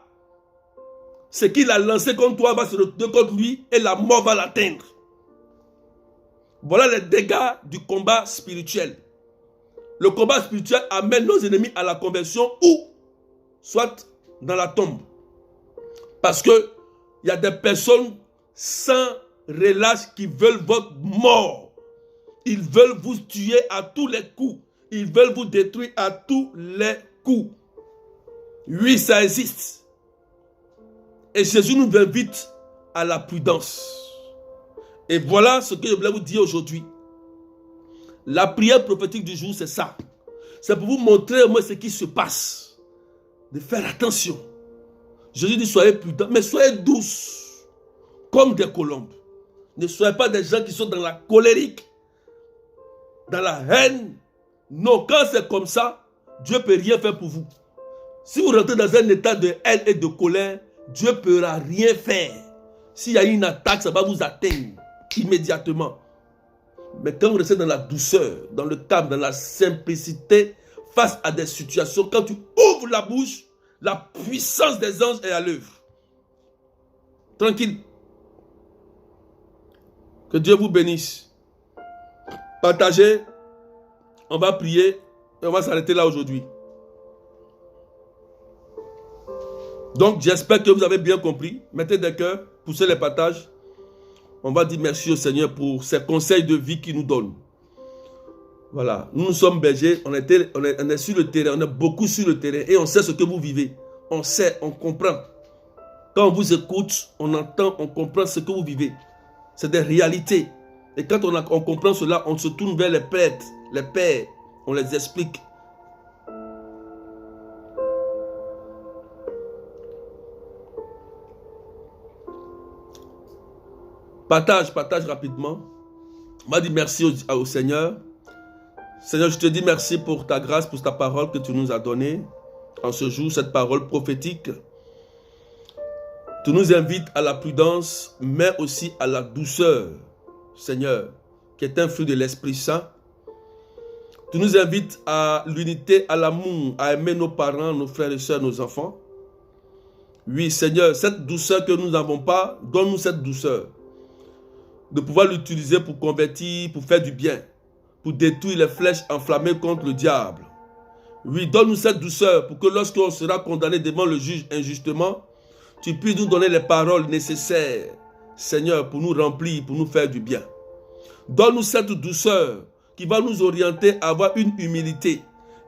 ce qu'il a lancé contre toi va se retourner contre lui et la mort va l'atteindre. Voilà les dégâts du combat spirituel. Le combat spirituel amène nos ennemis à la conversion ou soit dans la tombe. Parce que il y a des personnes sans relâche qui veulent votre mort. Ils veulent vous tuer à tous les coups. Ils veulent vous détruire à tous les coups. Oui, ça existe. Et Jésus nous invite à la prudence. Et voilà ce que je voulais vous dire aujourd'hui. La prière prophétique du jour, c'est ça. C'est pour vous montrer moi ce qui se passe. De faire attention. Jésus dit, soyez prudents, mais soyez douces, comme des colombes. Ne soyez pas des gens qui sont dans la colérique, dans la haine. Non, quand c'est comme ça, Dieu ne peut rien faire pour vous. Si vous rentrez dans un état de haine et de colère, Dieu ne pourra rien faire. S'il y a une attaque, ça va vous atteindre immédiatement. Mais quand vous restez dans la douceur, dans le calme, dans la simplicité, face à des situations, quand tu ouvres la bouche, la puissance des anges est à l'œuvre. Tranquille. Que Dieu vous bénisse. Partagez. On va prier et on va s'arrêter là aujourd'hui. Donc, j'espère que vous avez bien compris. Mettez des cœurs, poussez les partages On va dire merci au Seigneur pour ses conseils de vie qu'il nous donne. Voilà, nous sommes bergers, on est sur le terrain, on est beaucoup sur le terrain et on sait ce que vous vivez. On sait, on comprend. Quand on vous écoute, on entend, on comprend ce que vous vivez. C'est des réalités. Et quand on comprend cela, on se tourne vers les prêtres, les pères, on les explique. Partage rapidement. On va dire merci au Seigneur. Seigneur, je te dis merci pour ta grâce, pour ta parole que tu nous as donnée en ce jour, cette parole prophétique. Tu nous invites à la prudence, mais aussi à la douceur, Seigneur, qui est un fruit de l'Esprit Saint. Tu nous invites à l'unité, à l'amour, à aimer nos parents, nos frères et sœurs, nos enfants. Oui, Seigneur, cette douceur que nous n'avons pas, donne-nous cette douceur. De pouvoir l'utiliser pour convertir, pour faire du bien, pour détruire les flèches enflammées contre le diable. Oui, donne-nous cette douceur pour que lorsqu'on sera condamné devant le juge injustement, tu puisses nous donner les paroles nécessaires, Seigneur, pour nous remplir, pour nous faire du bien. Donne-nous cette douceur qui va nous orienter à avoir une humilité,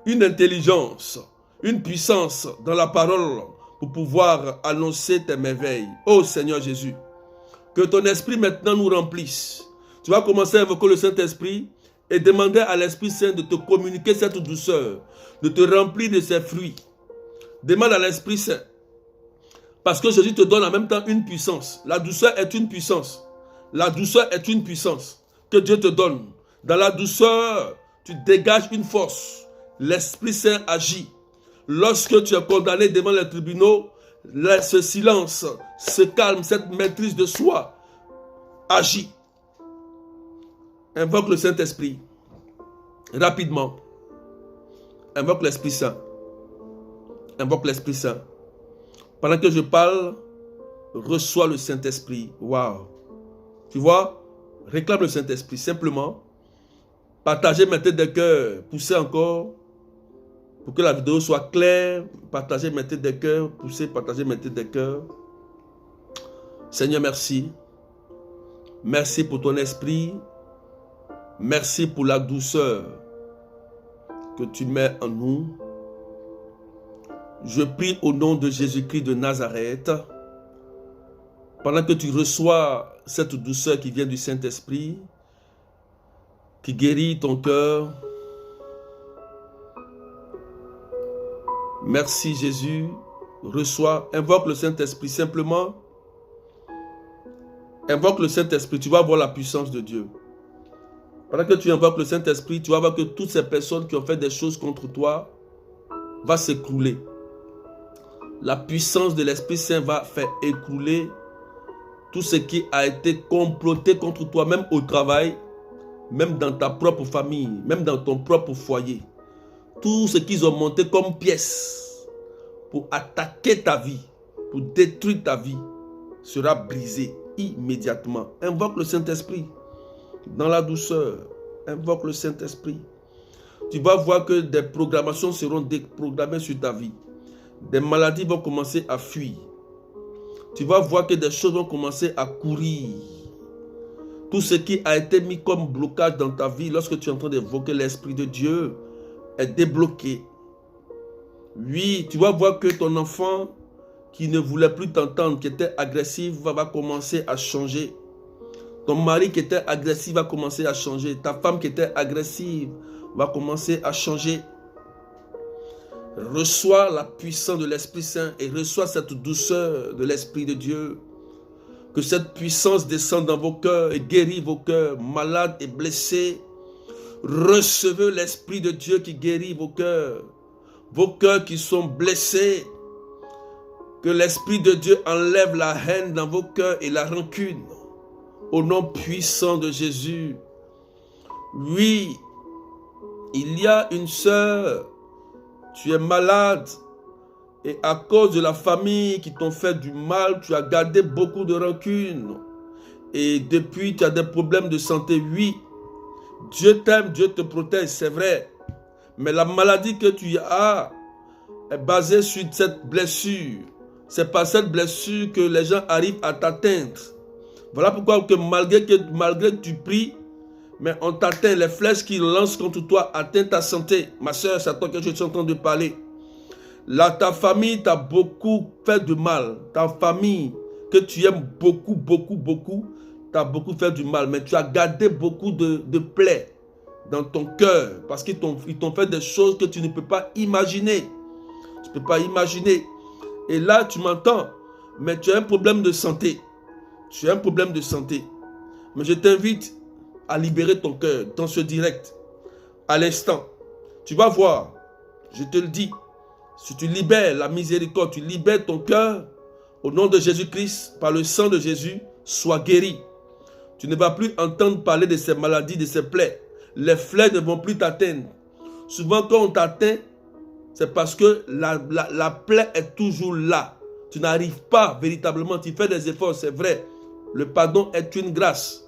une intelligence, une puissance dans la parole pour pouvoir annoncer tes merveilles. Ô Seigneur Jésus, que ton esprit maintenant nous remplisse. Tu vas commencer à invoquer le Saint-Esprit et demander à l'Esprit Saint de te communiquer cette douceur, de te remplir de ses fruits. Demande à l'Esprit Saint. Parce que Jésus te donne en même temps une puissance. La douceur est une puissance. La douceur est une puissance que Dieu te donne. Dans la douceur, tu dégages une force. L'Esprit Saint agit. Lorsque tu es condamné devant les tribunaux, ce silence, ce calme, cette maîtrise de soi agit. Invoque le Saint-Esprit. Rapidement. Invoque l'Esprit Saint. Invoque l'Esprit Saint. Pendant que je parle, reçois le Saint-Esprit. Waouh. Tu vois, réclame le Saint-Esprit. Simplement, partagez mettez des cœurs. Poussez encore. Pour que la vidéo soit claire. Partagez, mettez des cœurs. Poussez, partagez, mettez des cœurs. Seigneur, merci. Merci pour ton esprit. Merci pour la douceur que tu mets en nous. Je prie au nom de Jésus-Christ de Nazareth, pendant que tu reçois cette douceur qui vient du Saint-Esprit, qui guérit ton cœur. Merci Jésus. Reçois, invoque le Saint-Esprit simplement. Invoque le Saint-Esprit, tu vas voir la puissance de Dieu. Pendant que tu invoques le Saint-Esprit, tu vas voir que toutes ces personnes qui ont fait des choses contre toi vont s'écrouler. La puissance de l'Esprit Saint va faire écrouler tout ce qui a été comploté contre toi, même au travail, même dans ta propre famille, même dans ton propre foyer. Tout ce qu'ils ont monté comme pièces pour attaquer ta vie, pour détruire ta vie, sera brisé immédiatement. Invoque le Saint-Esprit. Dans la douceur, invoque le Saint-Esprit. Tu vas voir que des programmations seront déprogrammées sur ta vie. Des maladies vont commencer à fuir. Tu vas voir que des choses vont commencer à courir. Tout ce qui a été mis comme blocage dans ta vie, lorsque tu es en train d'évoquer l'Esprit de Dieu, est débloqué. Oui, tu vas voir que ton enfant qui ne voulait plus t'entendre, qui était agressif, va commencer à changer. Ton mari qui était agressif va commencer à changer. Ta femme qui était agressive va commencer à changer. Reçois la puissance de l'Esprit Saint et reçois cette douceur de l'Esprit de Dieu. Que cette puissance descende dans vos cœurs et guérit vos cœurs malades et blessés. Recevez l'Esprit de Dieu qui guérit vos cœurs qui sont blessés. Que l'Esprit de Dieu enlève la haine dans vos cœurs et la rancune. Au nom puissant de Jésus. Oui, il y a une sœur, tu es malade et à cause de la famille qui t'ont fait du mal, tu as gardé beaucoup de rancune et depuis tu as des problèmes de santé. Oui, Dieu t'aime, Dieu te protège, c'est vrai, mais la maladie que tu as est basée sur cette blessure. C'est par cette blessure que les gens arrivent à t'atteindre. Voilà pourquoi que malgré que tu pries, mais on t'atteint, les flèches qui lancent contre toi atteignent ta santé. Ma soeur, c'est à toi que je suis en train de parler. Là, ta famille t'a beaucoup fait de mal. Ta famille que tu aimes beaucoup, t'a beaucoup fait du mal. Mais tu as gardé beaucoup de plaies dans ton cœur parce qu'ils t'ont fait des choses que tu ne peux pas imaginer. Tu ne peux pas imaginer. Et là, tu m'entends, mais tu as un problème de santé. Tu as un problème de santé. Mais je t'invite à libérer ton cœur dans ce direct. À l'instant, tu vas voir, je te le dis, si tu libères la miséricorde, tu libères ton cœur, au nom de Jésus-Christ, par le sang de Jésus, sois guéri. Tu ne vas plus entendre parler de ces maladies, de ces plaies. Les flèches ne vont plus t'atteindre. Souvent, quand on t'atteint, c'est parce que la plaie est toujours là. Tu n'arrives pas véritablement, tu fais des efforts, c'est vrai. Le pardon est une grâce.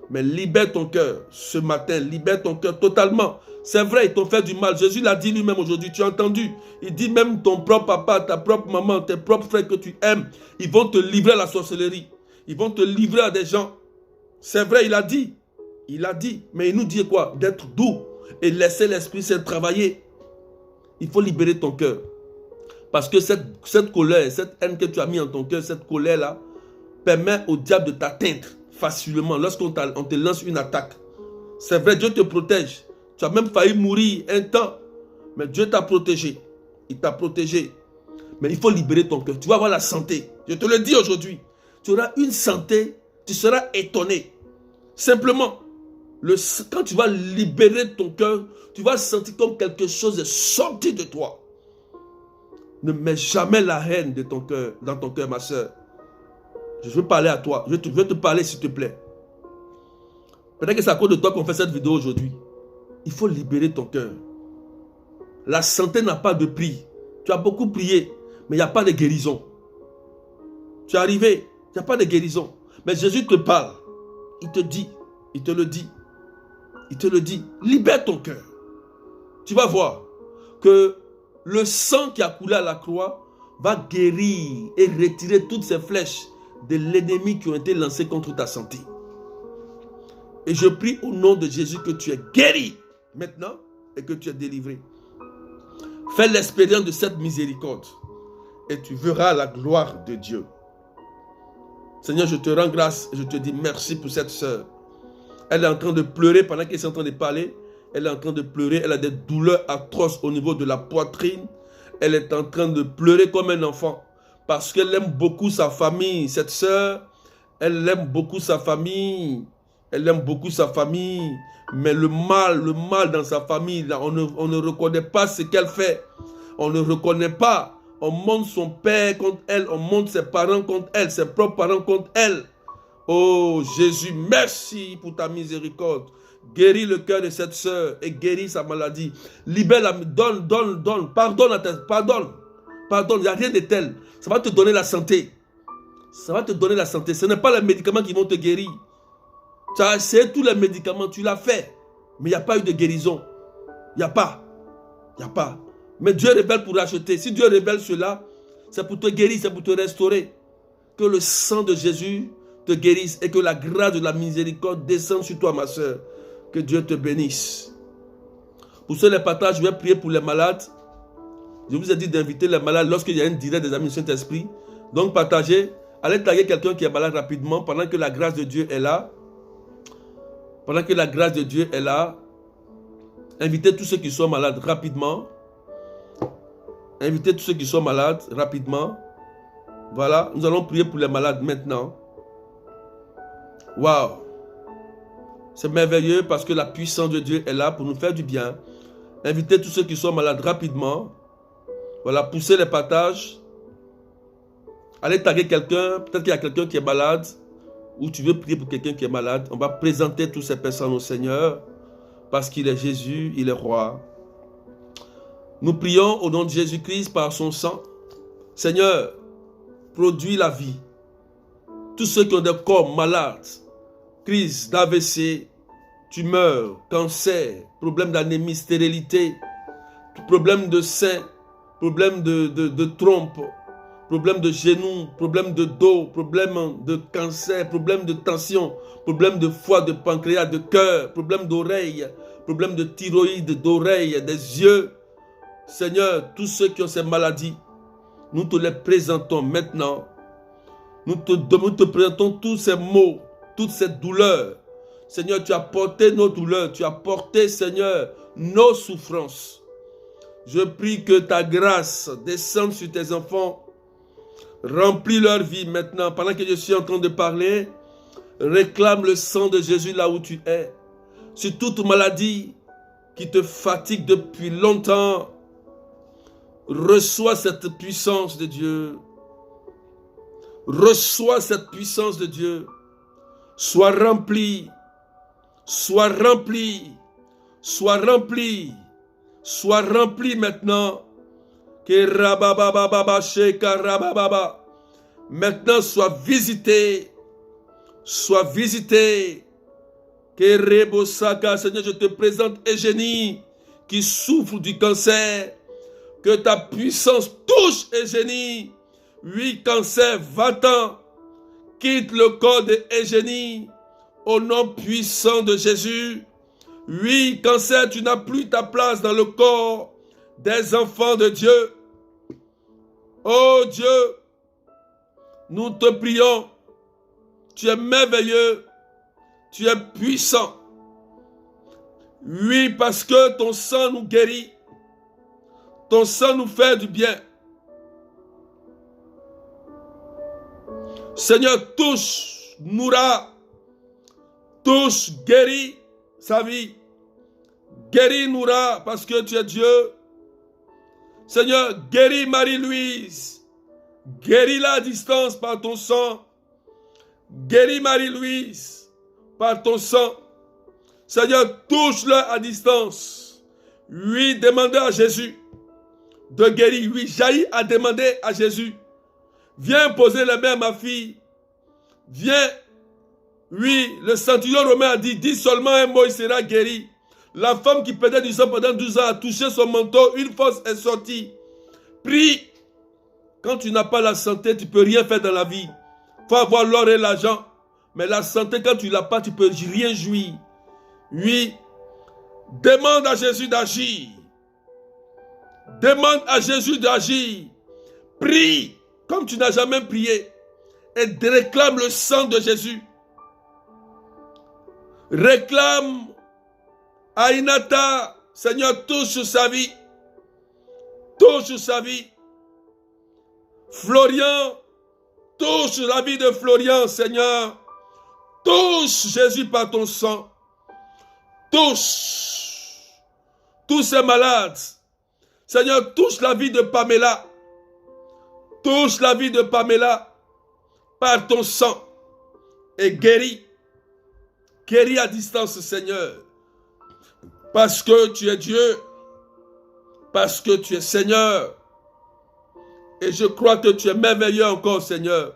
Mais libère ton cœur ce matin, libère ton cœur totalement. C'est vrai, ils t'ont fait du mal. Jésus l'a dit lui-même aujourd'hui, tu as entendu. Il dit même ton propre papa, ta propre maman, tes propres frères que tu aimes, ils vont te livrer à la sorcellerie. Ils vont te livrer à des gens. C'est vrai, il a dit. Il a dit. Mais il nous dit quoi? D'être doux et laisser l'Esprit Saint travailler. Il faut libérer ton cœur. Parce que cette colère, cette haine que tu as mis en ton cœur, cette colère-là, permet au diable de t'atteindre facilement lorsqu'on te lance une attaque. C'est vrai, Dieu te protège. Tu as même failli mourir un temps, mais Dieu t'a protégé. Il t'a protégé. Mais il faut libérer ton cœur. Tu vas avoir la santé. Je te le dis aujourd'hui. Tu auras une santé, tu seras étonné. Simplement, quand tu vas libérer ton cœur, tu vas sentir comme quelque chose est sorti de toi. Ne mets jamais la haine de ton cœur, dans ton cœur, ma soeur. Je veux parler à toi. Je veux te parler, s'il te plaît. Peut-être que c'est à cause de toi qu'on fait cette vidéo aujourd'hui. Il faut libérer ton cœur. La santé n'a pas de prix. Tu as beaucoup prié, mais il n'y a pas de guérison. Tu es arrivé, il n'y a pas de guérison. Mais Jésus te parle. Il te dit, il te le dit. Il te le dit. Libère ton cœur. Tu vas voir que le sang qui a coulé à la croix va guérir et retirer toutes ces flèches de l'ennemi qui ont été lancées contre ta santé. Et je prie au nom de Jésus que tu es guéri maintenant et que tu es délivré. Fais l'expérience de cette miséricorde et tu verras la gloire de Dieu. Seigneur, je te rends grâce et je te dis merci pour cette sœur. Elle est en train de pleurer pendant qu'elle est en train de parler. Elle est en train de pleurer. Elle a des douleurs atroces au niveau de la poitrine. Elle est en train de pleurer comme un enfant. Parce qu'elle aime beaucoup sa famille. Cette sœur, elle aime beaucoup sa famille. Elle aime beaucoup sa famille. Mais le mal dans sa famille, là, on ne reconnaît pas ce qu'elle fait. On ne reconnaît pas. On monte son père contre elle. On monte ses parents contre elle. Ses propres parents contre elle. Oh Jésus, merci pour ta miséricorde. Guéris le cœur de cette sœur et guéris sa maladie. Libère-la, donne. Pardonne à ta, pardonne. Il n'y a rien de tel. Ça va te donner la santé. Ça va te donner la santé. Ce n'est pas les médicaments qui vont te guérir. Tu as essayé tous les médicaments, tu l'as fait. Mais il n'y a pas eu de guérison. Il n'y a pas. Mais Dieu révèle pour racheter. Si Dieu révèle cela, c'est pour te guérir, c'est pour te restaurer. Que le sang de Jésus te guérisse et que la grâce de la miséricorde descende sur toi, ma soeur. Que Dieu te bénisse. Pour ceux les partages, je vais prier pour les malades. Je vous ai dit d'inviter les malades lorsqu'il y a un direct des amis du Saint-Esprit. Donc partagez. Allez taguer quelqu'un qui est malade rapidement pendant que la grâce de Dieu est là. Pendant que la grâce de Dieu est là. Invitez tous ceux qui sont malades rapidement. Invitez tous ceux qui sont malades rapidement. Voilà, nous allons prier pour les malades maintenant. Waouh! C'est merveilleux parce que la puissance de Dieu est là pour nous faire du bien. Invitez tous ceux qui sont malades rapidement. Voilà, poussez les partages. Allez taguer quelqu'un. Peut-être qu'il y a quelqu'un qui est malade. Ou tu veux prier pour quelqu'un qui est malade. On va présenter toutes ces personnes au Seigneur. Parce qu'il est Jésus, il est roi. Nous prions au nom de Jésus-Christ par son sang. Seigneur, produis la vie. Tous ceux qui ont des corps malades, crise d'AVC, tumeur, cancer, problème d'anémie, stérilité, problème de sein, problème de trompe, problème de genoux, problème de dos, problème de cancer, problème de tension, problème de foie, de pancréas, de cœur, problème d'oreille, problème de thyroïde, d'oreille, des yeux. Seigneur, tous ceux qui ont ces maladies, nous te les présentons maintenant. Nous te présentons tous ces maux, toutes ces douleurs. Seigneur, tu as porté nos douleurs, tu as porté, Seigneur, nos souffrances. Je prie que ta grâce descende sur tes enfants, remplis leur vie maintenant. Pendant que je suis en train de parler, réclame le sang de Jésus là où tu es. Sur toute maladie qui te fatigue depuis longtemps, reçois cette puissance de Dieu. Reçois cette puissance de Dieu. Sois rempli. Sois rempli. Sois rempli. Sois rempli maintenant. Maintenant, sois visité. Sois visité. Seigneur, je te présente Eugénie qui souffre du cancer. Que ta puissance touche Eugénie. Oui, cancer, va-t'en. Quitte le corps de Eugénie. Au nom puissant de Jésus. Oui, cancer, tu n'as plus ta place dans le corps des enfants de Dieu. Oh Dieu, nous te prions. Tu es merveilleux. Tu es puissant. Oui, parce que ton sang nous guérit. Ton sang nous fait du bien. Seigneur, touche Noura. Touche, guéris sa vie. Guéris Noura parce que tu es Dieu. Seigneur, guéris Marie-Louise. Guéris-la à distance par ton sang. Guéris Marie-Louise par ton sang. Seigneur, touche-la à distance. Oui, demandez à Jésus de guérir. Oui, Jaï a demandé à Jésus. Viens poser les mains à ma fille. Viens. Oui, le centurion romain a dit, dis seulement un mot, il sera guéri. La femme qui perdait du sang pendant 12 ans a touché son manteau, une force est sortie. Prie. Quand tu n'as pas la santé, tu ne peux rien faire dans la vie. Il faut avoir l'or et l'argent. Mais la santé, quand tu ne l'as pas, tu ne peux rien jouir. Oui. Demande à Jésus d'agir. Demande à Jésus d'agir. Prie comme tu n'as jamais prié. Et réclame le sang de Jésus. Réclame à Inata, Seigneur, touche sa vie. Touche sa vie. Florian, touche la vie de Florian, Seigneur. Touche Jésus par ton sang. Touche tous ces malades. Seigneur, touche la vie de Pamela. Touche la vie de Pamela par ton sang. Et guéris. Guéris à distance, Seigneur. Parce que tu es Dieu. Parce que tu es Seigneur. Et je crois que tu es merveilleux encore, Seigneur.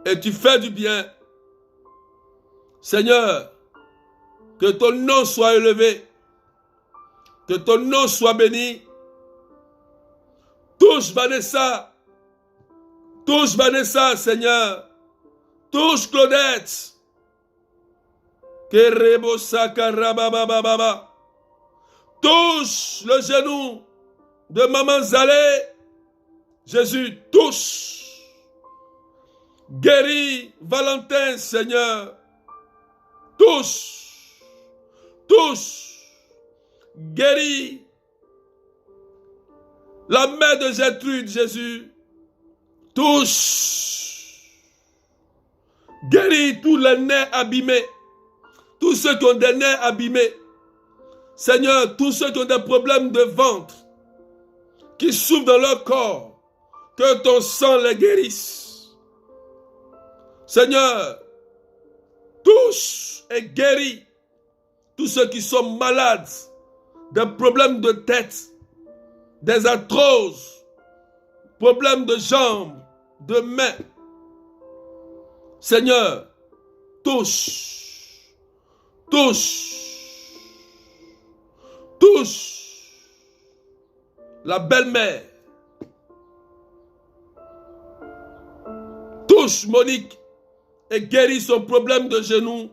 Et tu fais du bien. Seigneur, que ton nom soit élevé. Que ton nom soit béni. Touche Vanessa. Touche Vanessa, Seigneur. Touche Claudette. Touche le genou de maman Zalé. Jésus, touche. Guéris Valentin, Seigneur. Touche. Touche. Guéris la mère de Gertrude, Jésus. Touche. Guéris tous les nerfs abîmés. Tous ceux qui ont des nerfs abîmés. Seigneur, tous ceux qui ont des problèmes de ventre, qui souffrent dans leur corps, que ton sang les guérisse. Seigneur, touche et guéris tous ceux qui sont malades, des problèmes de tête, des arthroses, problèmes de jambes, de mains. Seigneur, touche. Touche. Touche la belle-mère. touche Monique et guéris son problème de genou.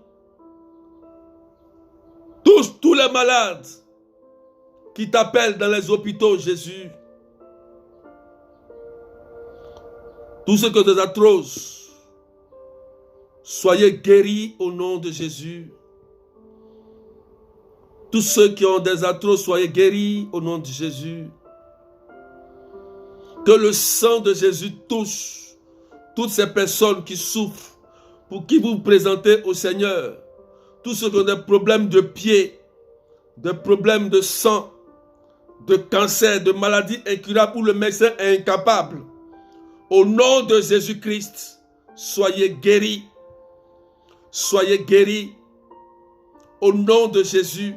Touche tous les malades qui t'appellent dans les hôpitaux, Jésus. Tous ceux qui ont des arthroses, soyez guéris au nom de Jésus. Tous ceux qui ont des arthroses, soyez guéris au nom de Jésus. Que le sang de Jésus touche toutes ces personnes qui souffrent, pour qui vous vous présentez au Seigneur. Tous ceux qui ont des problèmes de pied, des problèmes de sang, de cancer, de maladies incurables où le médecin est incapable. Au nom de Jésus-Christ, soyez guéris. Soyez guéris. Au nom de Jésus.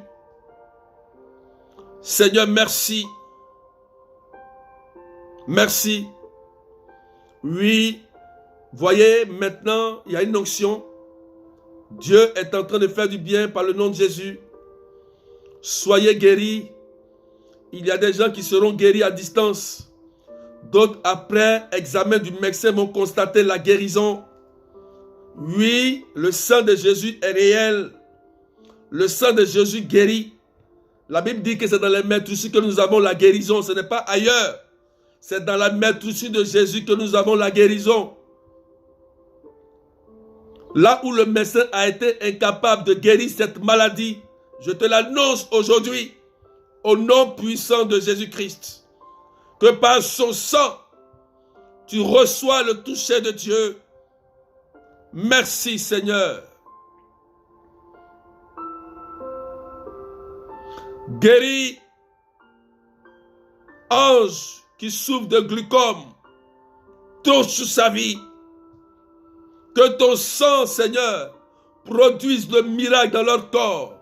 Seigneur, merci. Merci. Oui, voyez, maintenant, il y a une onction. Dieu est en train de faire du bien par le nom de Jésus. Soyez guéris. Il y a des gens qui seront guéris à distance. D'autres, après examen du médecin, vont constater la guérison. Oui, le sang de Jésus est réel. Le sang de Jésus guérit. La Bible dit que c'est dans les meurtrissures que nous avons la guérison. Ce n'est pas ailleurs. C'est dans la meurtrissure de Jésus que nous avons la guérison. Là où le médecin a été incapable de guérir cette maladie, je te l'annonce aujourd'hui, au nom puissant de Jésus-Christ, que par son sang, tu reçois le toucher de Dieu. Merci Seigneur. Guéris, ange qui souffre de glaucome, touche sa vie. Que ton sang, Seigneur, produise le miracle dans leur corps.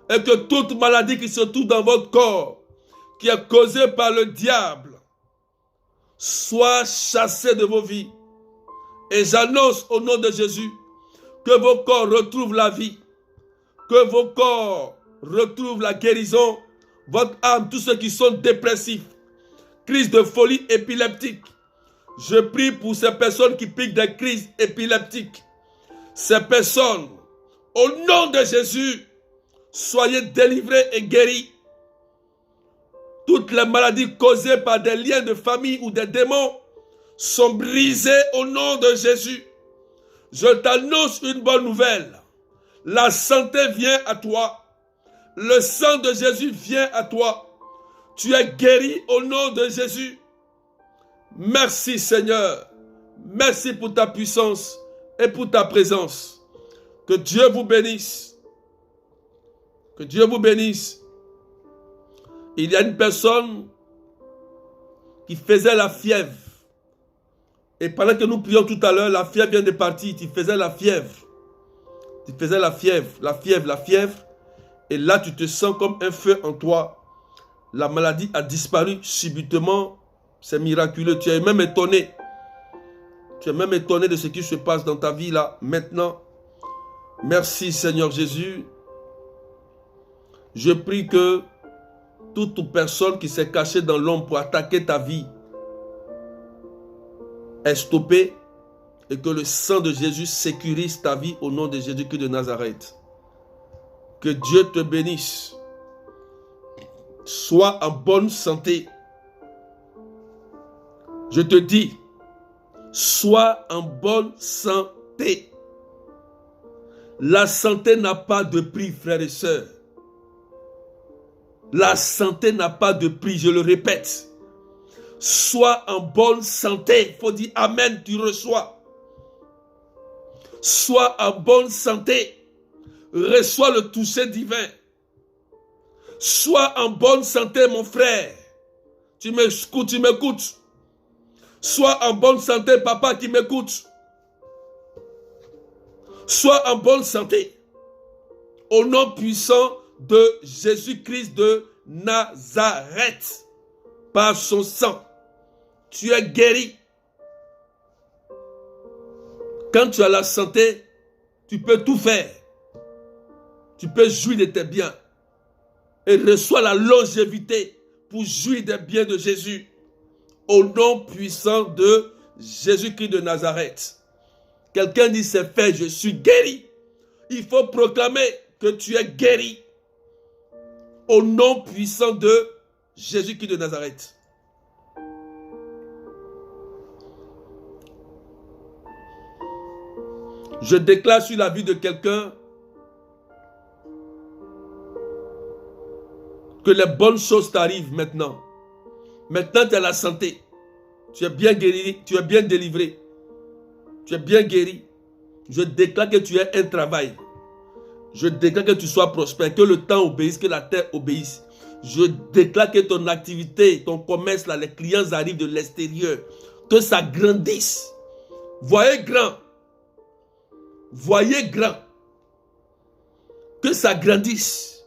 Et que toute maladie qui se trouve dans votre corps, qui est causée par le diable, soit chassée de vos vies. Et j'annonce au nom de Jésus que vos corps retrouvent la vie, que vos corps retrouvent la guérison, votre âme, tous ceux qui sont dépressifs, crise de folie épileptique. Je prie pour ces personnes qui piquent des crises épileptiques. Ces personnes, au nom de Jésus, soyez délivrés et guéris. Toutes les maladies causées par des liens de famille ou des démons sont brisées au nom de Jésus. Je t'annonce une bonne nouvelle. La santé vient à toi. Le sang de Jésus vient à toi. Tu es guéri au nom de Jésus. Merci Seigneur. Merci pour ta puissance et pour ta présence. Que Dieu vous bénisse. Que Dieu vous bénisse. Il y a une personne qui faisait la fièvre. Et pendant que nous prions tout à l'heure, la fièvre vient de partir. Tu faisais la fièvre. Tu faisais la fièvre, la fièvre, la fièvre. Et là, tu te sens comme un feu en toi. La maladie a disparu subitement. C'est miraculeux. Tu es même étonné. Tu es même étonné de ce qui se passe dans ta vie là, maintenant. Merci Seigneur Jésus. Je prie que toute personne qui s'est cachée dans l'ombre pour attaquer ta vie est stoppée et que le sang de Jésus sécurise ta vie au nom de Jésus-Christ de Nazareth. Que Dieu te bénisse. Sois en bonne santé. Je te dis, sois en bonne santé. La santé n'a pas de prix, frères et sœurs. La santé n'a pas de prix, je le répète. Sois en bonne santé. Il faut dire Amen, tu reçois. Sois en bonne santé. Reçois le toucher divin. Sois en bonne santé, mon frère. Tu m'écoutes. Sois en bonne santé, papa qui m'écoute. Sois en bonne santé. Au nom puissant de Jésus-Christ de Nazareth. Par son sang, tu es guéri. Quand tu as la santé, tu peux tout faire. Tu peux jouir de tes biens. Et reçois la longévité pour jouir des biens de Jésus. Au nom puissant de Jésus-Christ de Nazareth. Quelqu'un dit c'est fait, je suis guéri. Il faut proclamer que tu es guéri. Au nom puissant de Jésus-Christ de Nazareth. Je déclare sur la vie de quelqu'un que les bonnes choses t'arrivent maintenant. Maintenant, tu as la santé. Tu es bien guéri, tu es bien délivré. Tu es bien guéri. Je déclare que tu aies un travail. Je déclare que tu sois prospère, que le temps obéisse, que la terre obéisse. Je déclare que ton activité, ton commerce, là, les clients arrivent de l'extérieur. Que ça grandisse. Voyez grand. Voyez grand. Que ça grandisse.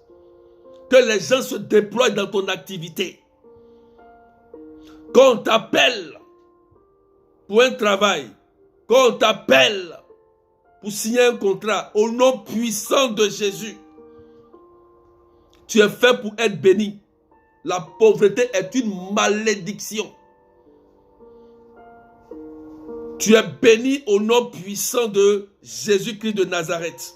Que les gens se déploient dans ton activité. Quand on t'appelle pour un travail, quand on t'appelle pour signer un contrat, au nom puissant de Jésus, tu es fait pour être béni. La pauvreté est une malédiction. Tu es béni au nom puissant de Jésus-Christ de Nazareth.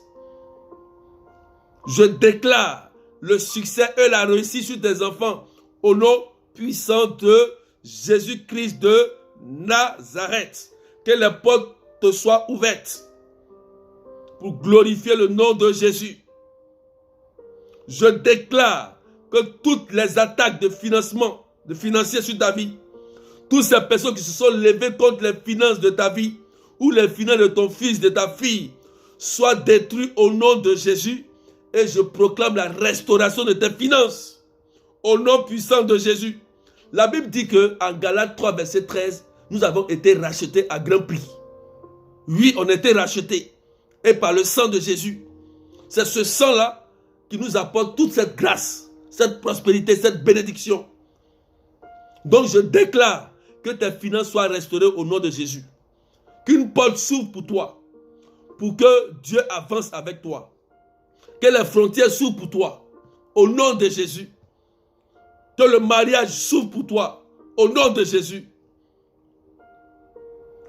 Je déclare le succès et la réussite sur tes enfants au nom puissant de Jésus-Christ de Nazareth. Que les portes te soient ouvertes pour glorifier le nom de Jésus. Je déclare que toutes les attaques de financement, de financiers sur ta vie, toutes ces personnes qui se sont levées contre les finances de ta vie ou les finances de ton fils, de ta fille, soient détruites au nom de Jésus et je proclame la restauration de tes finances au nom puissant de Jésus. La Bible dit que en Galates 3, verset 13, nous avons été rachetés à grand prix. Oui, on a été rachetés et par le sang de Jésus. C'est ce sang-là qui nous apporte toute cette grâce, cette prospérité, cette bénédiction. Donc je déclare que tes finances soient restaurées au nom de Jésus. Qu'une porte s'ouvre pour toi, pour que Dieu avance avec toi. Que les frontières s'ouvrent pour toi, au nom de Jésus. Que le mariage s'ouvre pour toi, au nom de Jésus.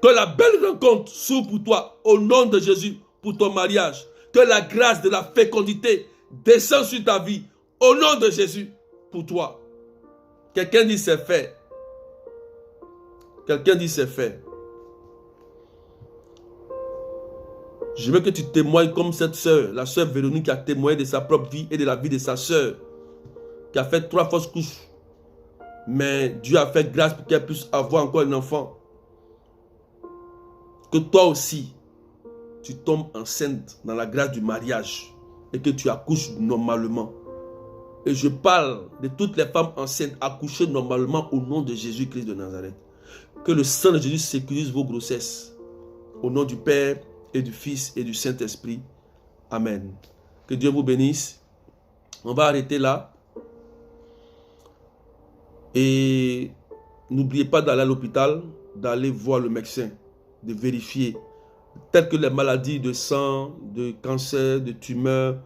Que la belle rencontre s'ouvre pour toi, au nom de Jésus, pour ton mariage. Que la grâce de la fécondité descend sur ta vie, au nom de Jésus, pour toi. Quelqu'un dit c'est fait. Quelqu'un dit c'est fait. Je veux que tu témoignes comme cette sœur, la sœur Véronique qui a témoigné de sa propre vie et de la vie de sa sœur, qui a fait 3 fausses couches. Mais Dieu a fait grâce pour qu'elle puisse avoir encore un enfant. Que toi aussi, tu tombes enceinte dans la grâce du mariage et que tu accouches normalement. Et je parle de toutes les femmes enceintes accouchées normalement au nom de Jésus-Christ de Nazareth. Que le sang de Jésus sécurise vos grossesses. Au nom du Père et du Fils et du Saint-Esprit. Amen. Que Dieu vous bénisse. On va arrêter là. Et n'oubliez pas d'aller à l'hôpital, d'aller voir le médecin, de vérifier. Telles que les maladies de sang, de cancer, de tumeur,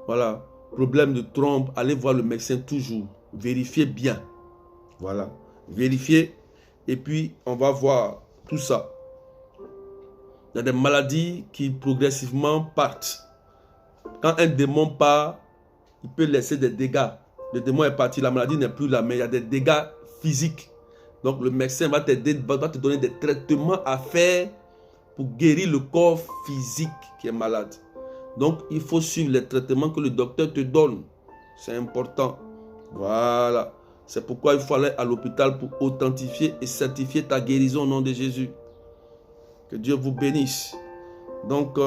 voilà, problème de trompe, allez voir le médecin toujours. Vérifiez bien. Voilà. Vérifiez. Et puis, on va voir tout ça. Il y a des maladies qui progressivement partent. Quand un démon part, il peut laisser des dégâts. Le démon est parti, la maladie n'est plus là, mais il y a des dégâts physiques. Donc le médecin va t'aider, va te donner des traitements à faire pour guérir le corps physique qui est malade. Donc il faut suivre les traitements que le docteur te donne. C'est important. Voilà. C'est pourquoi il faut aller à l'hôpital pour authentifier et certifier ta guérison au nom de Jésus. Que Dieu vous bénisse. Donc,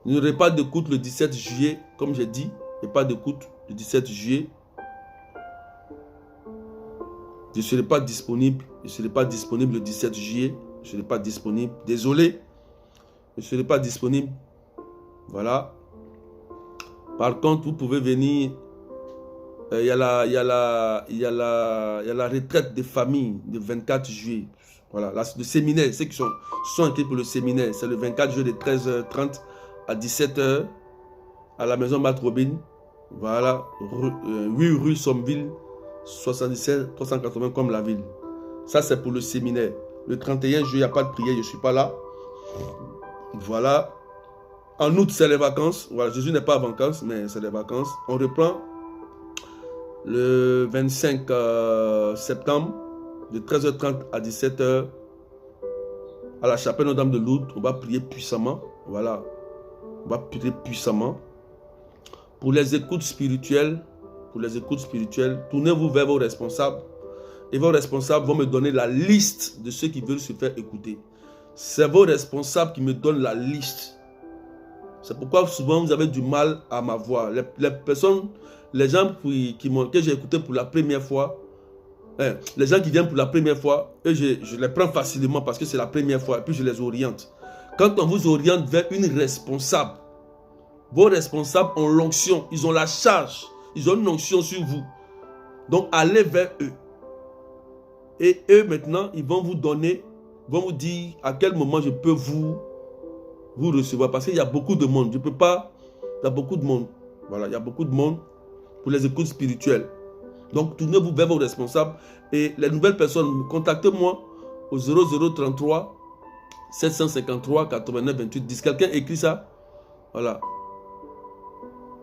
il n'y aurait pas d'écoute le 17 juillet, comme j'ai dit. Il n'y a pas d'écoute le 17 juillet. Je ne serai pas disponible. Je ne serai pas disponible le 17 juillet. Je ne serai pas disponible. Désolé. Je ne serai pas disponible. Voilà. Par contre, vous pouvez venir. Il y a la retraite des familles le 24 juillet. Voilà, le séminaire, ceux qui sont inscrits pour le séminaire, c'est le 24 juillet de 13h30 à 17h à la maison Matt Robin. Voilà, 8 rue Sommeville, 77 380 comme la ville. Ça, c'est pour le séminaire. Le 31 juillet, il n'y a pas de prière, je ne suis pas là. Voilà. En août, c'est les vacances. Voilà, Jésus n'est pas en vacances, mais c'est les vacances. On reprend le 25 septembre, de 13h30 à 17h, à la chapelle Notre-Dame de Lourdes. On va prier puissamment. Voilà. On va prier puissamment. Pour les écoutes spirituelles, tournez-vous vers vos responsables. Et vos responsables vont me donner la liste de ceux qui veulent se faire écouter. C'est vos responsables qui me donnent la liste. C'est pourquoi souvent vous avez du mal à ma voix. Les personnes, les gens que j'ai écouté pour la première fois, les gens qui viennent pour la première fois, eux, je les prends facilement parce que c'est la première fois et puis je les oriente. Quand on vous oriente vers une responsable, vos responsables ont l'onction, ils ont la charge, ils ont une onction sur vous. Donc allez vers eux. Et eux maintenant, ils vont vous donner, vont vous dire à quel moment je peux vous recevoir. Parce qu'il y a beaucoup de monde. Je ne peux pas, il y a beaucoup de monde. Voilà, il y a beaucoup de monde pour les écoutes spirituelles. Donc tournez-vous vers vos responsables. Et les nouvelles personnes, contactez-moi au 0033 753 89 28 10. Quelqu'un écrit ça? Voilà.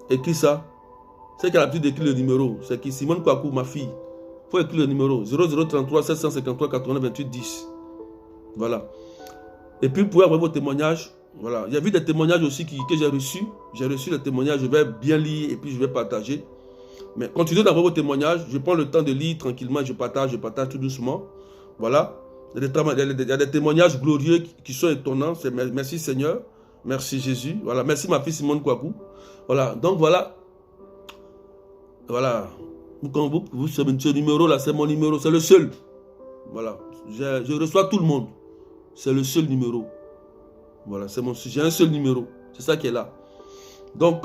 Écris ça. C'est qui a l'habitude d'écrire le numéro. C'est qui? Simone Kwaku, ma fille. Il faut écrire le numéro. 0033 753 89 28 10. Voilà. Et puis, vous pouvez avoir vos témoignages. Voilà. Il y a eu des témoignages aussi que j'ai reçus. J'ai reçu les témoignages. Je vais bien lire et puis je vais partager. Mais continuez d'avoir vos témoignages. Je prends le temps de lire tranquillement. Je partage tout doucement. Voilà. Il y a des témoignages glorieux qui sont étonnants. Merci Seigneur. Merci Jésus. Voilà. Merci ma fille Simone Kwaku. Voilà. Donc voilà. Voilà. Ce numéro-là, c'est mon numéro. C'est le seul. Voilà. Je reçois tout le monde. C'est le seul numéro. Voilà. J'ai un seul numéro. C'est ça qui est là. Donc,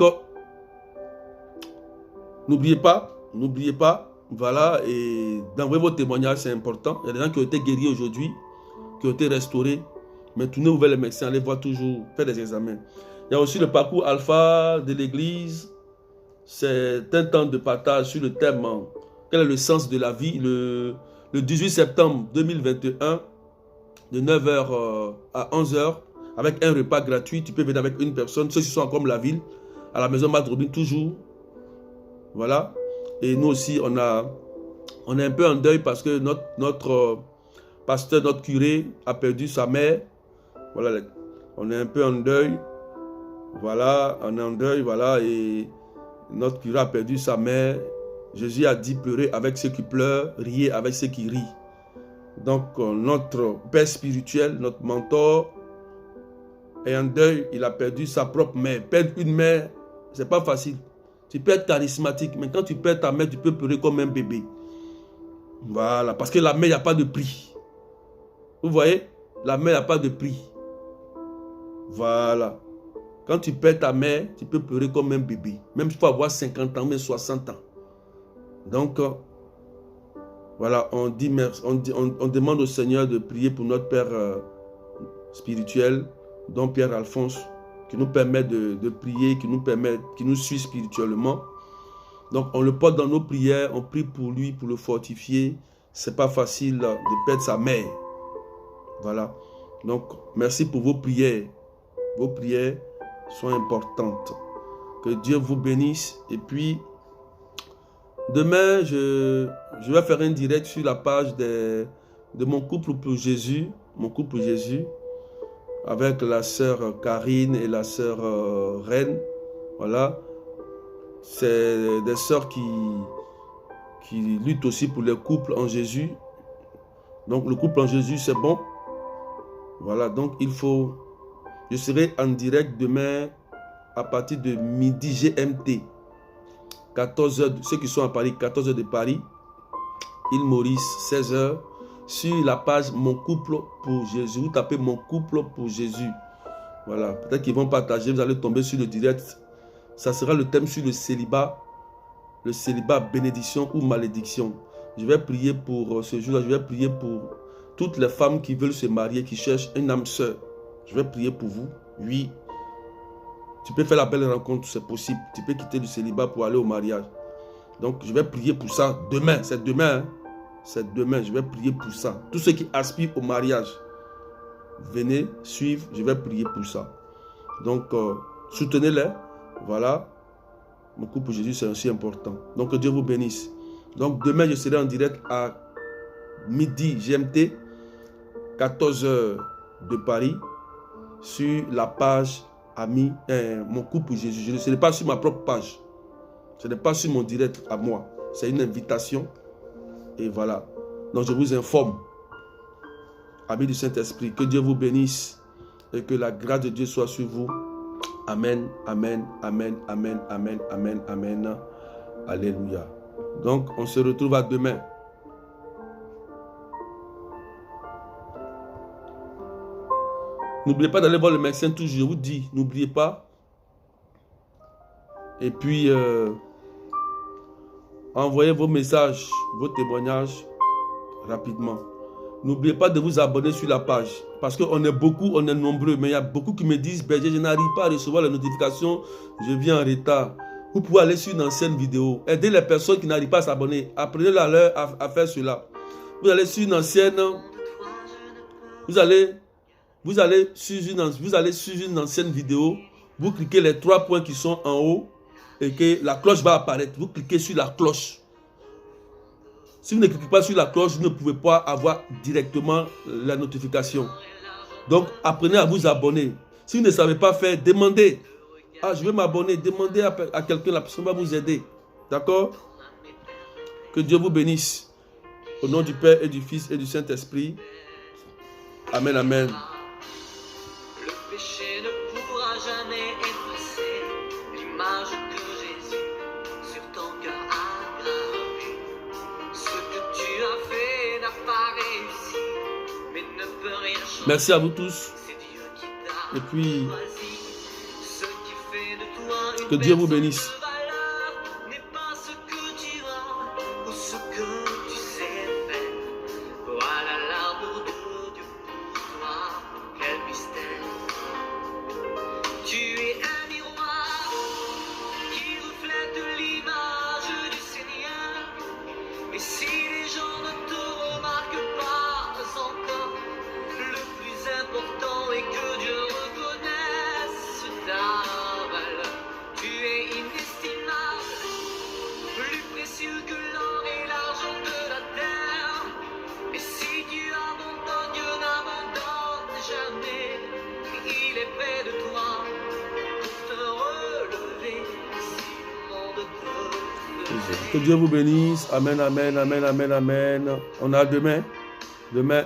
n'oubliez pas. Voilà. Et d'envoyer vos témoignages, c'est important. Il y a des gens qui ont été guéris aujourd'hui, qui ont été restaurés. Mais tournez-vous vers les médecins. Allez voir toujours. Faites des examens. Il y a aussi le parcours alpha de l'église. C'est un temps de partage sur le thème quel est le sens de la vie. Le 18 septembre 2021, de 9h à 11h, avec un repas gratuit. Tu peux venir avec une personne. Ceux qui sont encore la ville, à la maison Madrobine, toujours. Voilà. Et nous aussi, on est un peu en deuil parce que notre pasteur, notre curé a perdu sa mère. Voilà. On est un peu en deuil. Voilà. On est en deuil. Voilà. Et notre curé a perdu sa mère. Jésus a dit pleurer avec ceux qui pleurent, riez avec ceux qui rient. Donc notre père spirituel, notre mentor, est en deuil. Il a perdu sa propre mère. Perdre une mère, c'est pas facile. Tu peux être charismatique, mais quand tu perds ta mère, tu peux pleurer comme un bébé. Voilà, parce que la mère, il n'y a pas de prix. Vous voyez, la mère, il n'y a pas de prix. Voilà. Quand tu perds ta mère, tu peux pleurer comme un bébé. Même s'il faut avoir 50 ans, même 60 ans. Donc, voilà, on dit merci, on demande au Seigneur de prier pour notre Père spirituel, dont Pierre Alphonse, qui nous permet de prier, qui nous suit spirituellement. Donc, on le porte dans nos prières, on prie pour lui, pour le fortifier. C'est pas facile de perdre sa mère. Voilà. Donc, merci pour vos prières. Vos prières sont importantes. Que Dieu vous bénisse. Et puis, demain, je vais faire un direct sur la page de mon couple pour Jésus. Mon couple Jésus. Avec la sœur Karine et la sœur Reine. Voilà. C'est des sœurs qui luttent aussi pour le couple en Jésus. Donc, le couple en Jésus, c'est bon. Voilà. Donc, je serai en direct demain à partir de midi GMT. 14h, ceux qui sont à Paris, 14h de Paris, île Maurice, 16h, sur la page Mon couple pour Jésus. Vous tapez Mon couple pour Jésus. Voilà, peut-être qu'ils vont partager, vous allez tomber sur le direct. Ça sera le thème sur le célibat bénédiction ou malédiction. Je vais prier pour ce jour-là, je vais prier pour toutes les femmes qui veulent se marier, qui cherchent une âme sœur. Je vais prier pour vous, oui. Tu peux faire la belle rencontre, c'est possible. Tu peux quitter le célibat pour aller au mariage. Donc, je vais prier pour ça demain. C'est demain. Hein? C'est demain. Je vais prier pour ça. Tous ceux qui aspirent au mariage. venez suivre, je vais prier pour ça. Donc, soutenez-les. Voilà. Mon couple pour Jésus, c'est aussi important. Donc, que Dieu vous bénisse. Donc, demain, je serai en direct à midi GMT, 14h de Paris, sur la page Ami, Mon couple pour Jésus. Ce n'est pas sur ma propre page. Ce n'est pas sur mon direct à moi. C'est une invitation. Et voilà. Donc, je vous informe. Amis du Saint-Esprit, que Dieu vous bénisse et que la grâce de Dieu soit sur vous. Amen, amen, amen, amen, amen, amen, amen. Alléluia. Donc, on se retrouve à demain. N'oubliez pas d'aller voir le médecin toujours, je vous dis, n'oubliez pas. Et puis, envoyez vos messages, vos témoignages rapidement. N'oubliez pas de vous abonner sur la page. Parce qu'on est beaucoup, on est nombreux. Mais il y a beaucoup qui me disent, Berger, je n'arrive pas à recevoir les notifications. Je viens en retard. Vous pouvez aller sur une ancienne vidéo. Aidez les personnes qui n'arrivent pas à s'abonner. Apprenez-la leur à faire cela. Vous allez sur une ancienne. Vous allez sur une ancienne vidéo. Vous cliquez les 3 points qui sont en haut. Et que la cloche va apparaître. Vous cliquez sur la cloche. Si vous ne cliquez pas sur la cloche, vous ne pouvez pas avoir directement la notification. Donc, apprenez à vous abonner. Si vous ne savez pas faire, demandez. Ah, je veux m'abonner. Demandez à quelqu'un, la personne va vous aider. D'accord? Que Dieu vous bénisse. Au nom du Père et du Fils et du Saint-Esprit. Amen, amen. Le péché ne pourra jamais effacer l'image que Jésus sur ton cœur a gravée. Ce que tu as fait n'a pas réussi, mais ne peut rien changer. Merci à vous tous. C'est Dieu qui t'a Et puis, choisi. Ce qui fait de toi une que Dieu vous personne bénisse. de valeur n'est pas ce que tu as ou ce que tu sais faire. Voilà l'amour de Dieu pour toi, quel mystère. Tu es un miroir qui reflète l'image du Seigneur. Et si les gens ne te remarquent pas encore, le plus important est que Dieu reconnaisse ta valeur. Tu es inestimable, plus précieux que l'or et l'argent de la terre. Et si Dieu abandonne, Dieu n'abandonne jamais. Il est près de toi pour te relever si le monde te Que Dieu vous bénisse. Amen, amen, amen, amen, amen. On a demain. Demain,